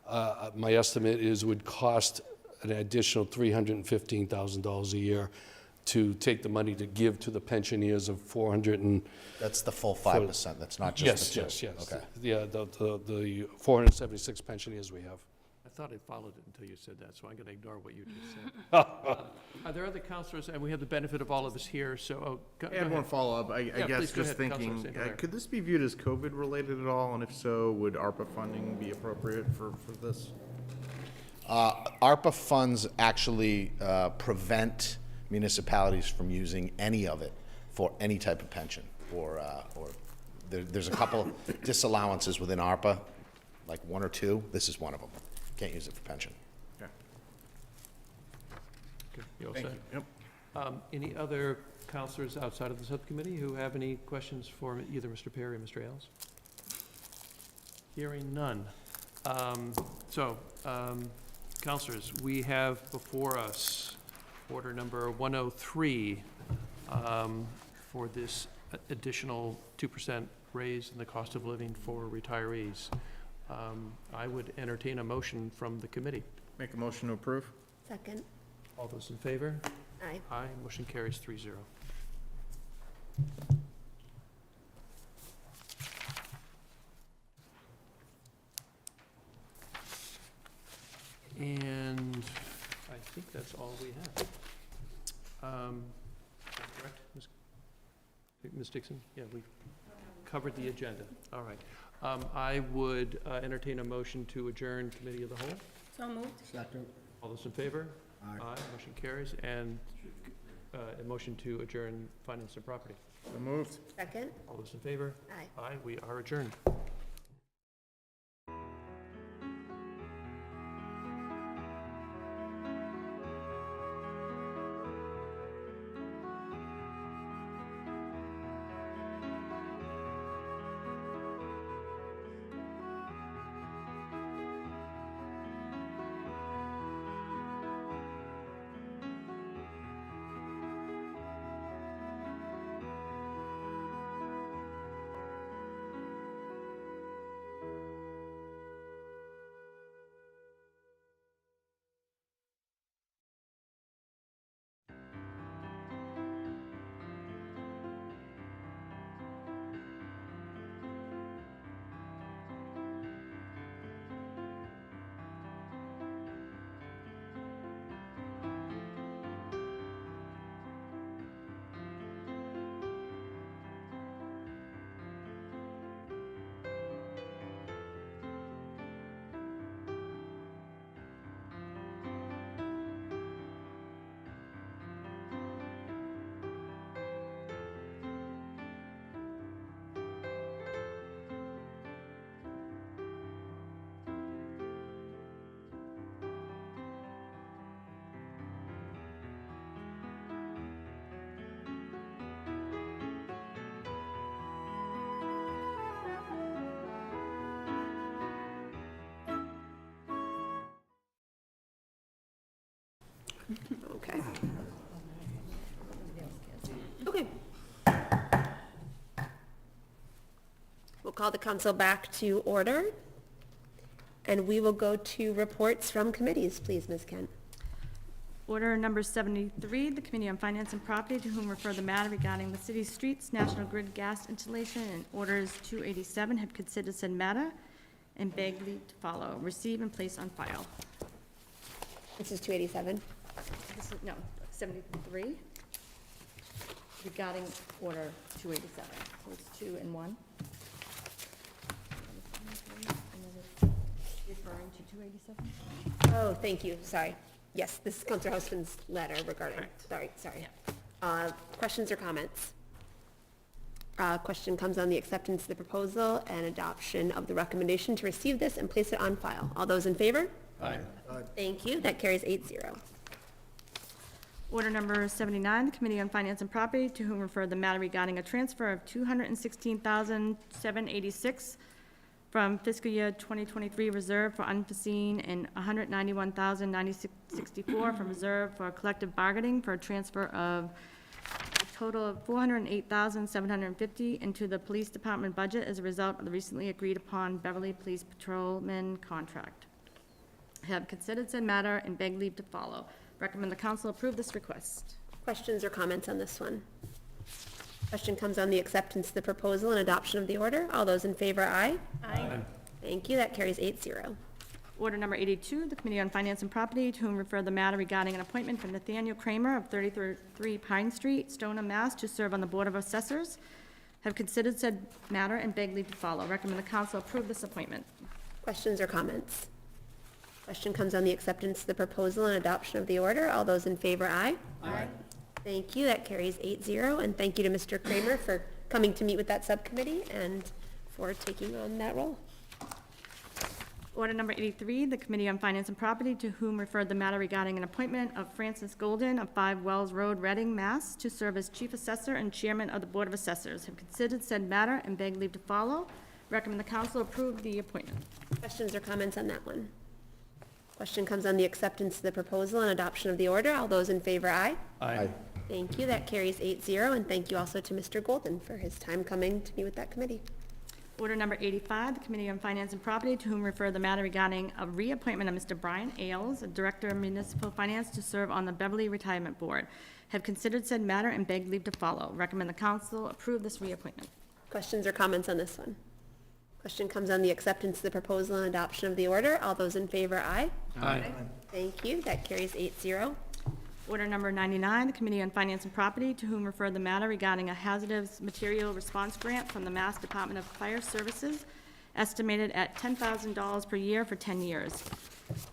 My estimate is it would cost an additional $315,000 a year to take the money to give to the pensioners of 400 and... That's the full 5%, that's not just the 2? Yes. Okay. Yeah, the 476 pensioners we have. I thought I followed it until you said that, so I'm going to ignore what you just said. Are there other counselors, and we have the benefit of all of us here, so, go I had one ahead. follow-up. I Yeah, guess please go just ahead, Counselor thinking, St. Hilaire. could this be viewed as COVID-related at all? And if so, would ARPA funding be appropriate for this? ARPA funds actually prevent municipalities from using any of it for any type of pension, or there's a couple disallowances within ARPA, like 1 or 2. This is one of them. Can't use it for pension. Okay. Okay, you all Thank set? you. Yep. Any other counselors outside of the subcommittee who have any questions for either Mr. Perry or Mr. Ailes? Hearing none. Counselors, we have before us order number 103 for this additional 2% raise in the cost of living for retirees. I would entertain a motion from the committee. Make a motion to approve? Second. All those in favor? Aye. Aye, motion carries 3-0. And I think that's all we have. Correct, Ms. Dixon? Yeah, we covered the agenda. All right. I would entertain a motion to adjourn committee of the whole. So moved. Second. All those in favor? Aye. Motion carries. And a motion to adjourn finance and property. So moved. Second. All those in favor? Aye. Aye, we are adjourned. Okay. Okay. We'll call the council back to order, and we will go to reports from committees, please, Ms. Kent. Order number 73, the Committee on Finance and Property, to whom refer the matter regarding the city's streets, National Grid gas installation, and orders 287 have considered said matter and beg leave to follow. Receive and place on file. This is 287. This is, no, 73 regarding order 287. So it's 2 and 1. Referring to 287? Oh, thank you, sorry. Yes, this is Councilor Houseman's letter regarding, sorry. Questions or comments? Question comes on the acceptance of the proposal and adoption of the recommendation to receive this and place it on file. All those in favor? Aye. Thank you, that carries 8-0. Order number 79, the Committee on Finance and Property, to whom referred the matter regarding a transfer of $216,786 from fiscal year 2023 reserve for unforeseen and $191,064 from reserve for collective bargaining for a transfer of total of $408,750 into the police department budget as a result of the recently agreed upon Beverly Police Patrolman contract. Have considered said matter and beg leave to follow. Recommend the council approve this request. Questions or comments on this one? Question comes on the acceptance of the proposal and adoption of the order. All those in favor, aye. Aye. Thank you, that carries 8-0. Order number 82, the Committee on Finance and Property, to whom refer the matter regarding an appointment for Nathaniel Kramer of 33 Pine Street, Stoneham, Mass., to serve on the Board of Assessors. Have considered said matter and beg leave to follow. Recommend the council approve this appointment. Questions or comments? Question comes on the acceptance of the proposal and adoption of the order. All those in favor, aye. Aye. Thank you, that carries 8-0, and thank you to Mr. Kramer for coming to meet with that subcommittee and for taking on that role. Order number 83, the Committee on Finance and Property, to whom referred the matter regarding an appointment of Francis Golden of 5 Wells Road, Reading, Mass., to serve as Chief Assessor and Chairman of the Board of Assessors. Have considered said matter and beg leave to follow. Recommend the council approve the appointment. Questions or comments on that one? Question comes on the acceptance of the proposal and adoption of the order. All those in favor, aye. Aye. Thank you, that carries 8-0, and thank you also to Mr. Golden for his time coming to meet with that committee. Order number 85, the Committee on Finance and Property, to whom refer the matter regarding a reappointment of Mr. Brian Ailes, Director of Municipal Finance, to serve on the Beverly Retirement Board. Have considered said matter and beg leave to follow. Recommend the council approve this reappointment. Questions or comments on this one? Question comes on the acceptance of the proposal and adoption of the order. All those in favor, aye. Aye. Thank you, that carries 8-0. Order number 99, the Committee on Finance and Property, to whom referred the matter regarding a hazardous material response grant from the Mass Department of Fire Services, estimated at $10,000 per year for 10 years.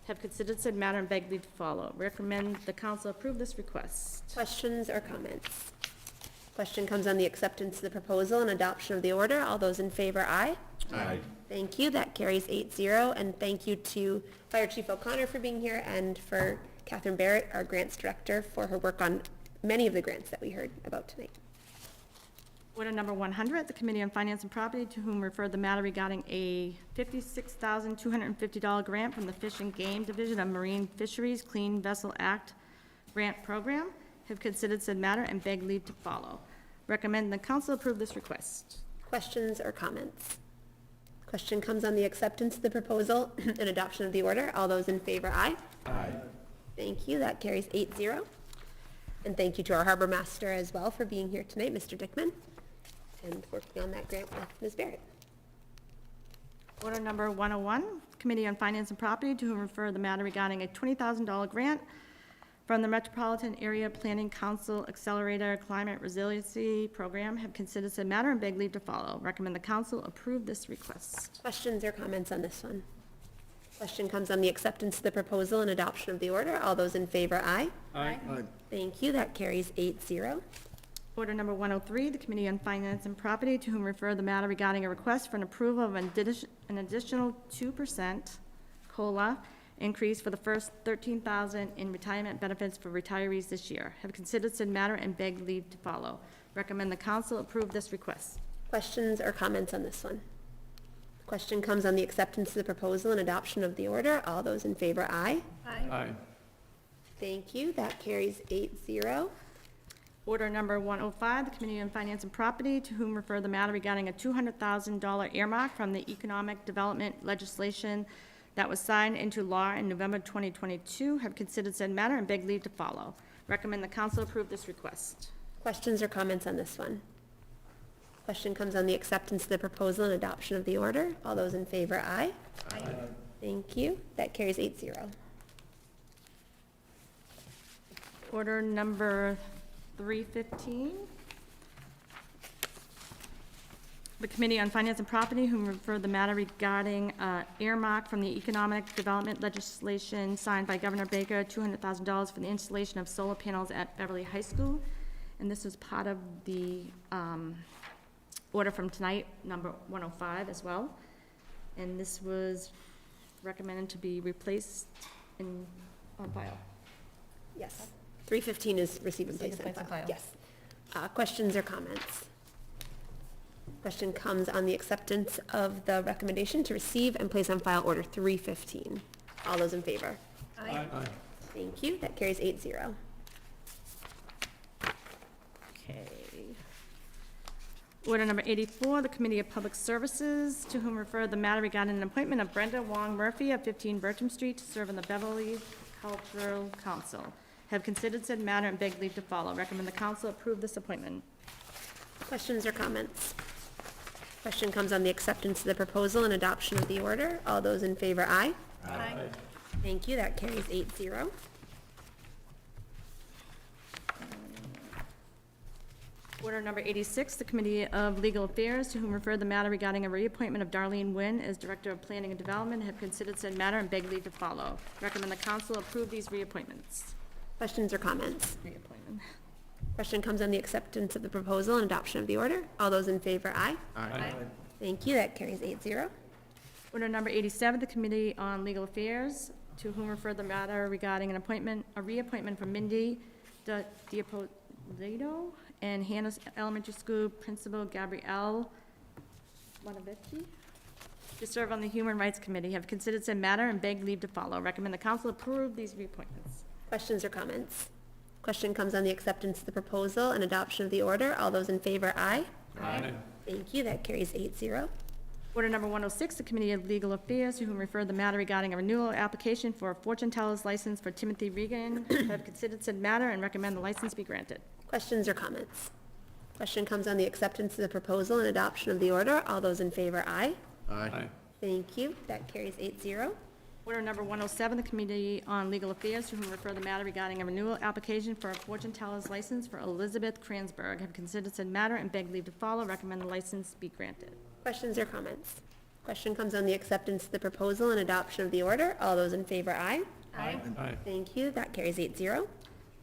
Have considered said matter and beg leave to follow. Recommend the council approve this request. Questions or comments? Question comes on the acceptance of the proposal and adoption of the order. All those in favor, aye. Aye. Thank you, that carries 8-0, and thank you to Fire Chief O'Connor for being here and for Catherine Barrett, our grants director, for her work on many of the grants that we heard about tonight. Order number 100, the Committee on Finance and Property, to whom referred the matter regarding a $56,250 grant from the Fish and Game Division of Marine Fisheries Clean Vessel Act Grant Program. Have considered said matter and beg leave to follow. Recommend the council approve this request. Questions or comments? Question comes on the acceptance of the proposal and adoption of the order. All those in favor, aye. Aye. Thank you, that carries 8-0. And thank you to our harbor master as well for being here tonight, Mr. Dickman, and working on that grant with Ms. Barrett. Order number 101, Committee on Finance and Property, to whom refer the matter regarding a $20,000 grant from the Metropolitan Area Planning Council Accelerator Climate Resiliency Program. Have considered said matter and beg leave to follow. Recommend the council approve this request. Questions or comments on this one? Question comes on the acceptance of the proposal and adoption of the order. All those in favor, aye. Aye. Thank you, that carries 8-0. Order number 103, the Committee on Finance and Property, to whom refer the matter regarding a request for an approval of an additional 2% COLA increase for the first $13,000 in retirement benefits for retirees this year. Have considered said matter and beg leave to follow. Recommend the council approve this request. Questions or comments on this one? Question comes on the acceptance of the proposal and adoption of the order. All those in favor, aye. Aye. Thank you, that carries 8-0. Order number 105, the Committee on Finance and Property, to whom refer the matter regarding a $200,000 earmark from the economic development legislation that was signed into law in November 2022. Have considered said matter and beg leave to follow. Recommend the council approve this request. Questions or comments on this one? Question comes on the acceptance of the proposal and adoption of the order. All those in favor, aye. Aye. Thank you, that carries 8-0. Order number 315. The Committee on Finance and Property, whom referred the matter regarding earmark from the economic development legislation signed by Governor Baker, $200,000 for the installation of solar panels at Beverly High School. And this is part of the order from tonight, number 105 as well. And this was recommended to be replaced on file. Yes. 315 is receive and place on file. Yes. Questions or comments? Question comes on the acceptance of the recommendation to receive and place on file order 315. All those in favor? Aye. Thank you. That carries 8-0. Okay. Order number 84, the Committee of Public Services, to whom refer the matter regarding an appointment of Brenda Wong Murphy of 15 Bertram Street to serve on the Beverly Cultural Council. Have considered said matter and beg leave to follow. Recommend the council approve this appointment. Questions or comments? Question comes on the acceptance of the proposal and adoption of the order. All those in favor, aye. Aye. Thank you, that carries 8-0. Order number 86, the Committee of Legal Affairs, to whom referred the matter regarding a reappointment of Darlene Nguyen as Director of Planning and Development, have considered said matter and beg leave to follow. Recommend the council approve these reappointments. Questions or comments? Reappointment. Question comes on the acceptance of the proposal and adoption of the order. All those in favor, aye. Aye. Thank you, that carries 8-0. Order number 87, the Committee on Legal Affairs, to whom referred the matter regarding an appointment, a reappointment for Mindy Diapolito and Hannah's Elementary School Principal Gabrielle Monavici to serve on the Human Rights Committee, have considered said matter and beg leave to follow. Recommend the council approve these reappointments. Questions or comments? Question comes on the acceptance of the proposal and adoption of the order. All those in favor, aye. Aye. Thank you, that carries 8-0. Order number 106, the Committee of Legal Affairs, to whom referred the matter regarding a renewal application for a fortune teller's license for Timothy Regan, have considered said matter and recommend the license be granted. Questions or comments? Question comes on the acceptance of the proposal and adoption of the order. All those in favor, aye. Aye. Thank you, that carries 8-0. Order number 107, the Committee on Legal Affairs, to whom refer the matter regarding a renewal application for a fortune teller's license for Elizabeth Kransberg, have considered said matter and beg leave to follow. Recommend the license be granted. Questions or comments? Question comes on the acceptance of the proposal and adoption of the order. All those in favor, aye. Aye. Thank you, that carries 8-0.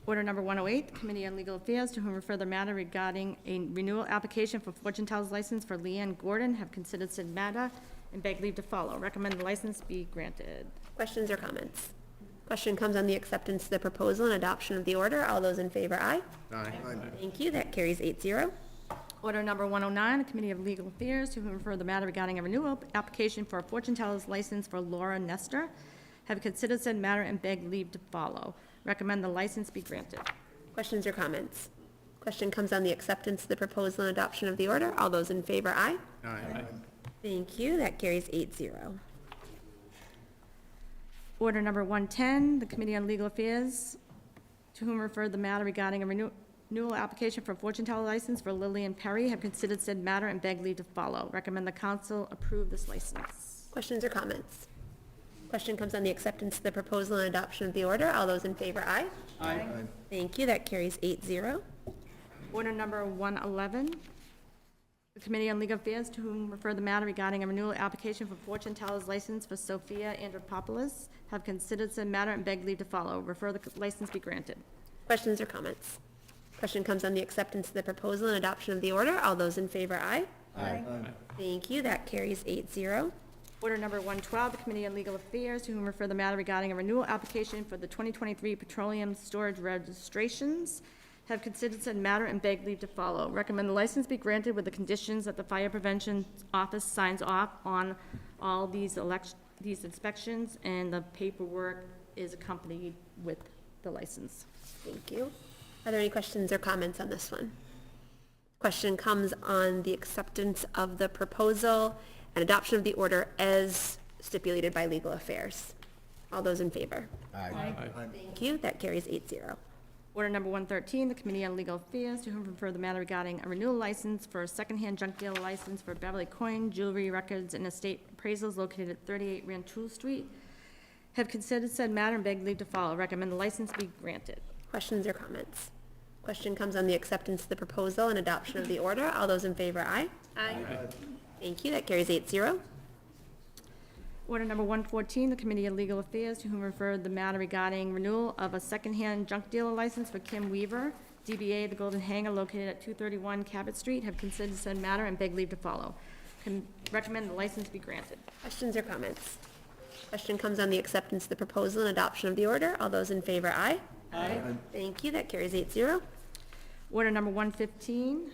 Order number 108, the Committee on Legal Affairs, to whom refer the matter regarding a renewal application for fortune teller's license for Leanne Gordon, have considered said matter and beg leave to follow. Recommend the license be granted. Questions or comments? Question comes on the acceptance of the proposal and adoption of the order. All those in favor, aye. Aye. Thank you, that carries 8-0. Order number 109, the Committee of Legal Affairs, to whom refer the matter regarding a renewal application for a fortune teller's license for Laura Nestor, have considered said matter and beg leave to follow. Recommend the license be granted. Questions or comments? Question comes on the acceptance of the proposal and adoption of the order. All those in favor, aye. Aye. Thank you, that carries 8-0. Order number 110, the Committee on Legal Affairs, to whom referred the matter regarding a renewal application for a fortune teller license for Lillian Perry, have considered said matter and beg leave to follow. Recommend the council approve this license. Questions or comments? Question comes on the acceptance of the proposal and adoption of the order. All those in favor, aye. Aye. Thank you, that carries 8-0. Order number 111, the Committee on Legal Affairs, to whom refer the matter regarding a renewal application for fortune teller's license for Sophia Andropoulos, have considered said matter and beg leave to follow. Refer the license be granted. Questions or comments? Question comes on the acceptance of the proposal and adoption of the order. All those in favor, aye. Aye. Thank you, that carries 8-0. Order number 112, the Committee on Legal Affairs, to whom refer the matter regarding a renewal application for the 2023 petroleum storage registrations, have considered said matter and beg leave to follow. Recommend the license be granted with the conditions that the Fire Prevention Office signs off on all these inspections, and the paperwork is accompanied with the license. Thank you. Are there any questions or comments on this one? Question comes on the acceptance of the proposal and adoption of the order as stipulated by Legal Affairs. All those in favor? Aye. Thank you. That carries 8-0. Order number 113, the Committee on Legal Affairs, to whom refer the matter regarding a renewal license for a secondhand junk dealer license for Beverly Coin, Jewelry, Records, and Estate Appraisals located at 38 Rantoul Street, have considered said matter and beg leave to follow. Recommend the license be granted. Questions or comments? Question comes on the acceptance of the proposal and adoption of the order. All those in favor, aye. Aye. Thank you. That carries 8-0. Order number 114, the Committee on Legal Affairs, to whom referred the matter regarding renewal of a secondhand junk dealer license for Kim Weaver, DBA The Golden Hangar, located at 231 Cabot Street, have considered said matter and beg leave to follow. Recommend the license be granted. Questions or comments? Question comes on the acceptance of the proposal and adoption of the order. All those in favor, aye. Aye. Thank you. That carries 8-0. Order number 115,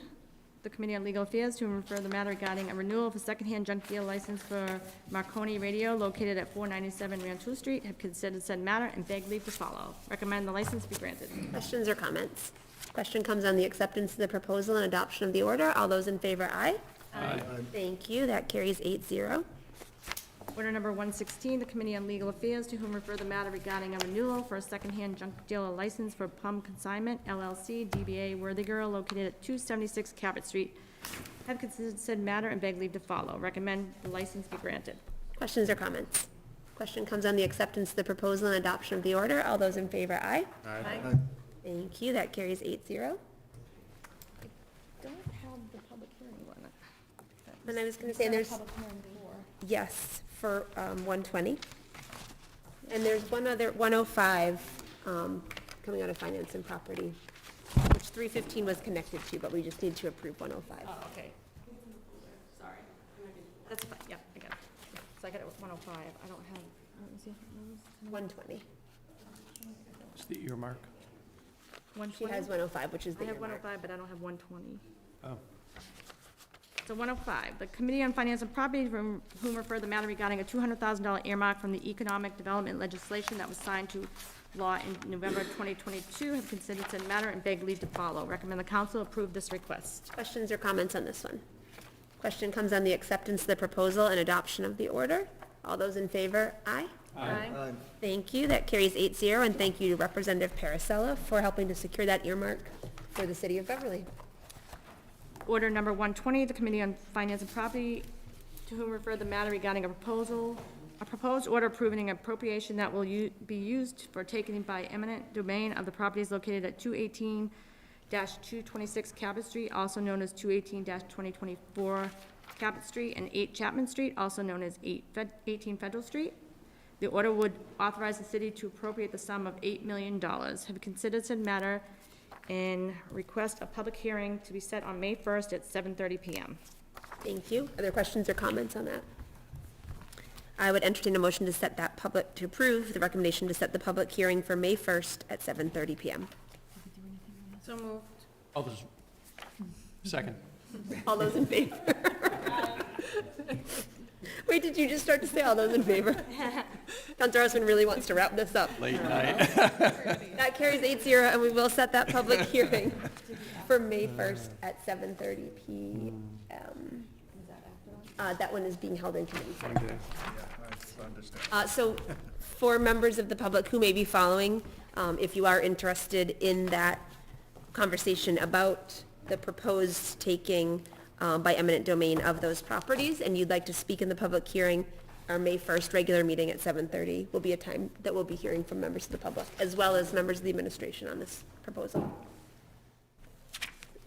the Committee on Legal Affairs, to refer the matter regarding a renewal of a secondhand junk dealer license for Marconi Radio located at 497 Rantoul Street, have considered said matter and beg leave to follow. Recommend the license be granted. Questions or comments? Question comes on the acceptance of the proposal and adoption of the order. All those in favor, aye. Aye. Thank you. That carries 8-0. Order number 116, the Committee on Legal Affairs, to whom refer the matter regarding a renewal for a secondhand junk dealer license for Plum Consignment LLC, DBA Worthy Girl, located at 276 Cabot Street. Have considered said matter and beg leave to follow. Recommend the license be granted. Questions or comments? Question comes on the acceptance of the proposal and adoption of the order. All those in favor, aye. Aye. Thank you. That carries 8-0. Don't have the public hearing one. And I was going to say, there's, Public hearing for. yes, for 120. And there's one other, 105, coming out of finance and property, which 315 was connected to, but we just need to approve 105. Oh, okay. Sorry. That's fine, yeah, I got it. So I got it with 105. I don't have, let me see. 120. It's the earmark. She has 105, which is the I have earmark. 105, but I don't have 120. Oh. So 105, the Committee on Finance and Property, from whom refer the matter regarding a $200,000 earmark from the economic development legislation that was signed to law in November 2022, have considered said matter and beg leave to follow. Recommend the council approve this request. Questions or comments on this one? Question comes on the acceptance of the proposal and adoption of the order. All those in favor, aye. Aye. Thank you. That carries 8-0, and thank you to Representative Paracella for helping to secure that earmark for the city of Beverly. Order number 120, the Committee on Finance and Property, to whom refer the matter regarding a proposed order approving an appropriation that will be used for taking by eminent domain of the properties located at 218-226 Cabot Street, also known as 218-2024 Cabot Street, and 8 Chapman Street, also known as 18 Federal Street. The order would authorize the city to appropriate the sum of $8 million. Have considered said matter and request a public hearing to be set on May 1st at 7:30 PM. Thank you. Are there questions or comments on that? I would entertain a motion to set that to approve the recommendation to set the public hearing for May 1st at 7:30 PM. So moved. All those, second. All those in favor? Wait, did you just start to say all those in favor? Counselor Houseman really wants to wrap this up. Late night. That carries 8-0, and we will set that public hearing for May 1st at 7:30 PM. That one is being held in committee. Okay. So for members of the public who may be following, if you are interested in that conversation about the proposed taking by eminent domain of those properties, and you'd like to speak in the public hearing, our May 1st regular meeting at 7:30 will be a time that we'll be hearing from members of the public, as well as members of the administration on this proposal.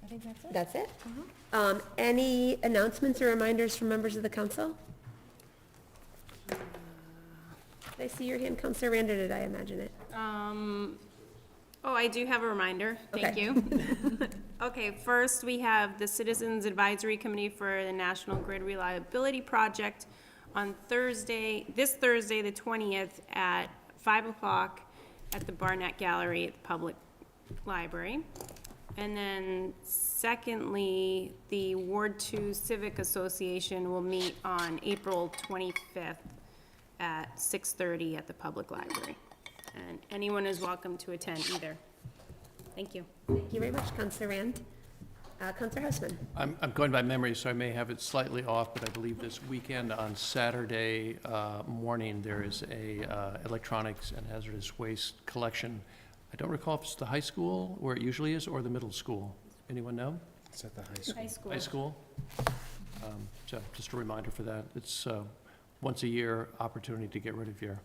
I think that's it. That's it? Any announcements or reminders from members of the council? Did I see your hand, Councilor Rand, or did I imagine it? Oh, I do have a reminder. Thank Okay. you. Okay, first, we have the Citizens Advisory Committee for the National Grid Reliability Project on Thursday, this Thursday, the 20th, at 5 o'clock at the Barnett Gallery at the Public Library. And then secondly, the Ward 2 Civic Association will meet on April 25th at 6:30 at the Public Library. And anyone is welcome to attend either. Thank you. Thank you very much, Councilor Rand. Councilor Houseman. I'm going by memory, so I may have it slightly off, but I believe this weekend on Saturday morning, there is a electronics and hazardous waste collection. I don't recall if it's the high school, where it usually is, or the middle school. Anyone know? It's at the high school. High school. High school? So just a reminder for that. It's once a year opportunity to get rid of your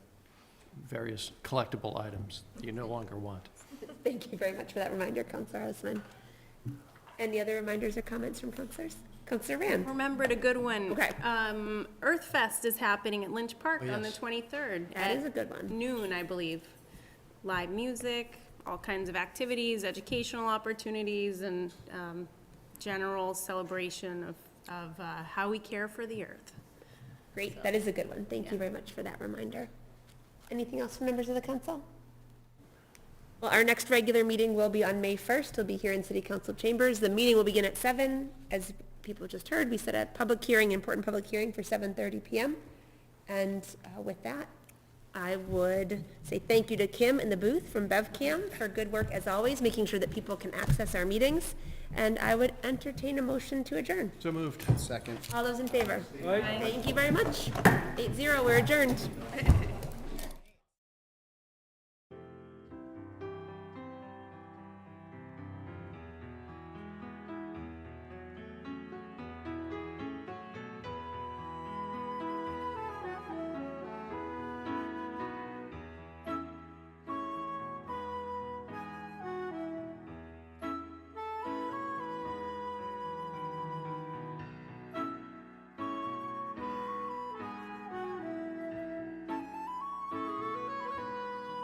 various collectible items that you no longer want. Thank you very much for that reminder, Councilor Houseman. Any other reminders or comments from councilors? Councilor Rand. Remembered a good one. Okay. Earth Fest is happening at Lynch Park on the yes. 23rd. That is a good one. At noon, I believe. Live music, all kinds of activities, educational opportunities, and general celebration of how we care for the earth. Great, that is a good one. Thank you very much for that reminder. Anything else from members of the council? Well, our next regular meeting will be on May 1st. It'll be here in City Council chambers. The meeting will begin at 7. As people just heard, we set a public hearing, important public hearing for 7:30 PM. And with that, I would say thank you to Kim in the booth from BevCam for good work as always, making sure that people can access our meetings. And I would entertain a motion to adjourn. So moved. Second. All those in favor? Thank you very much. 8-0, we're adjourned.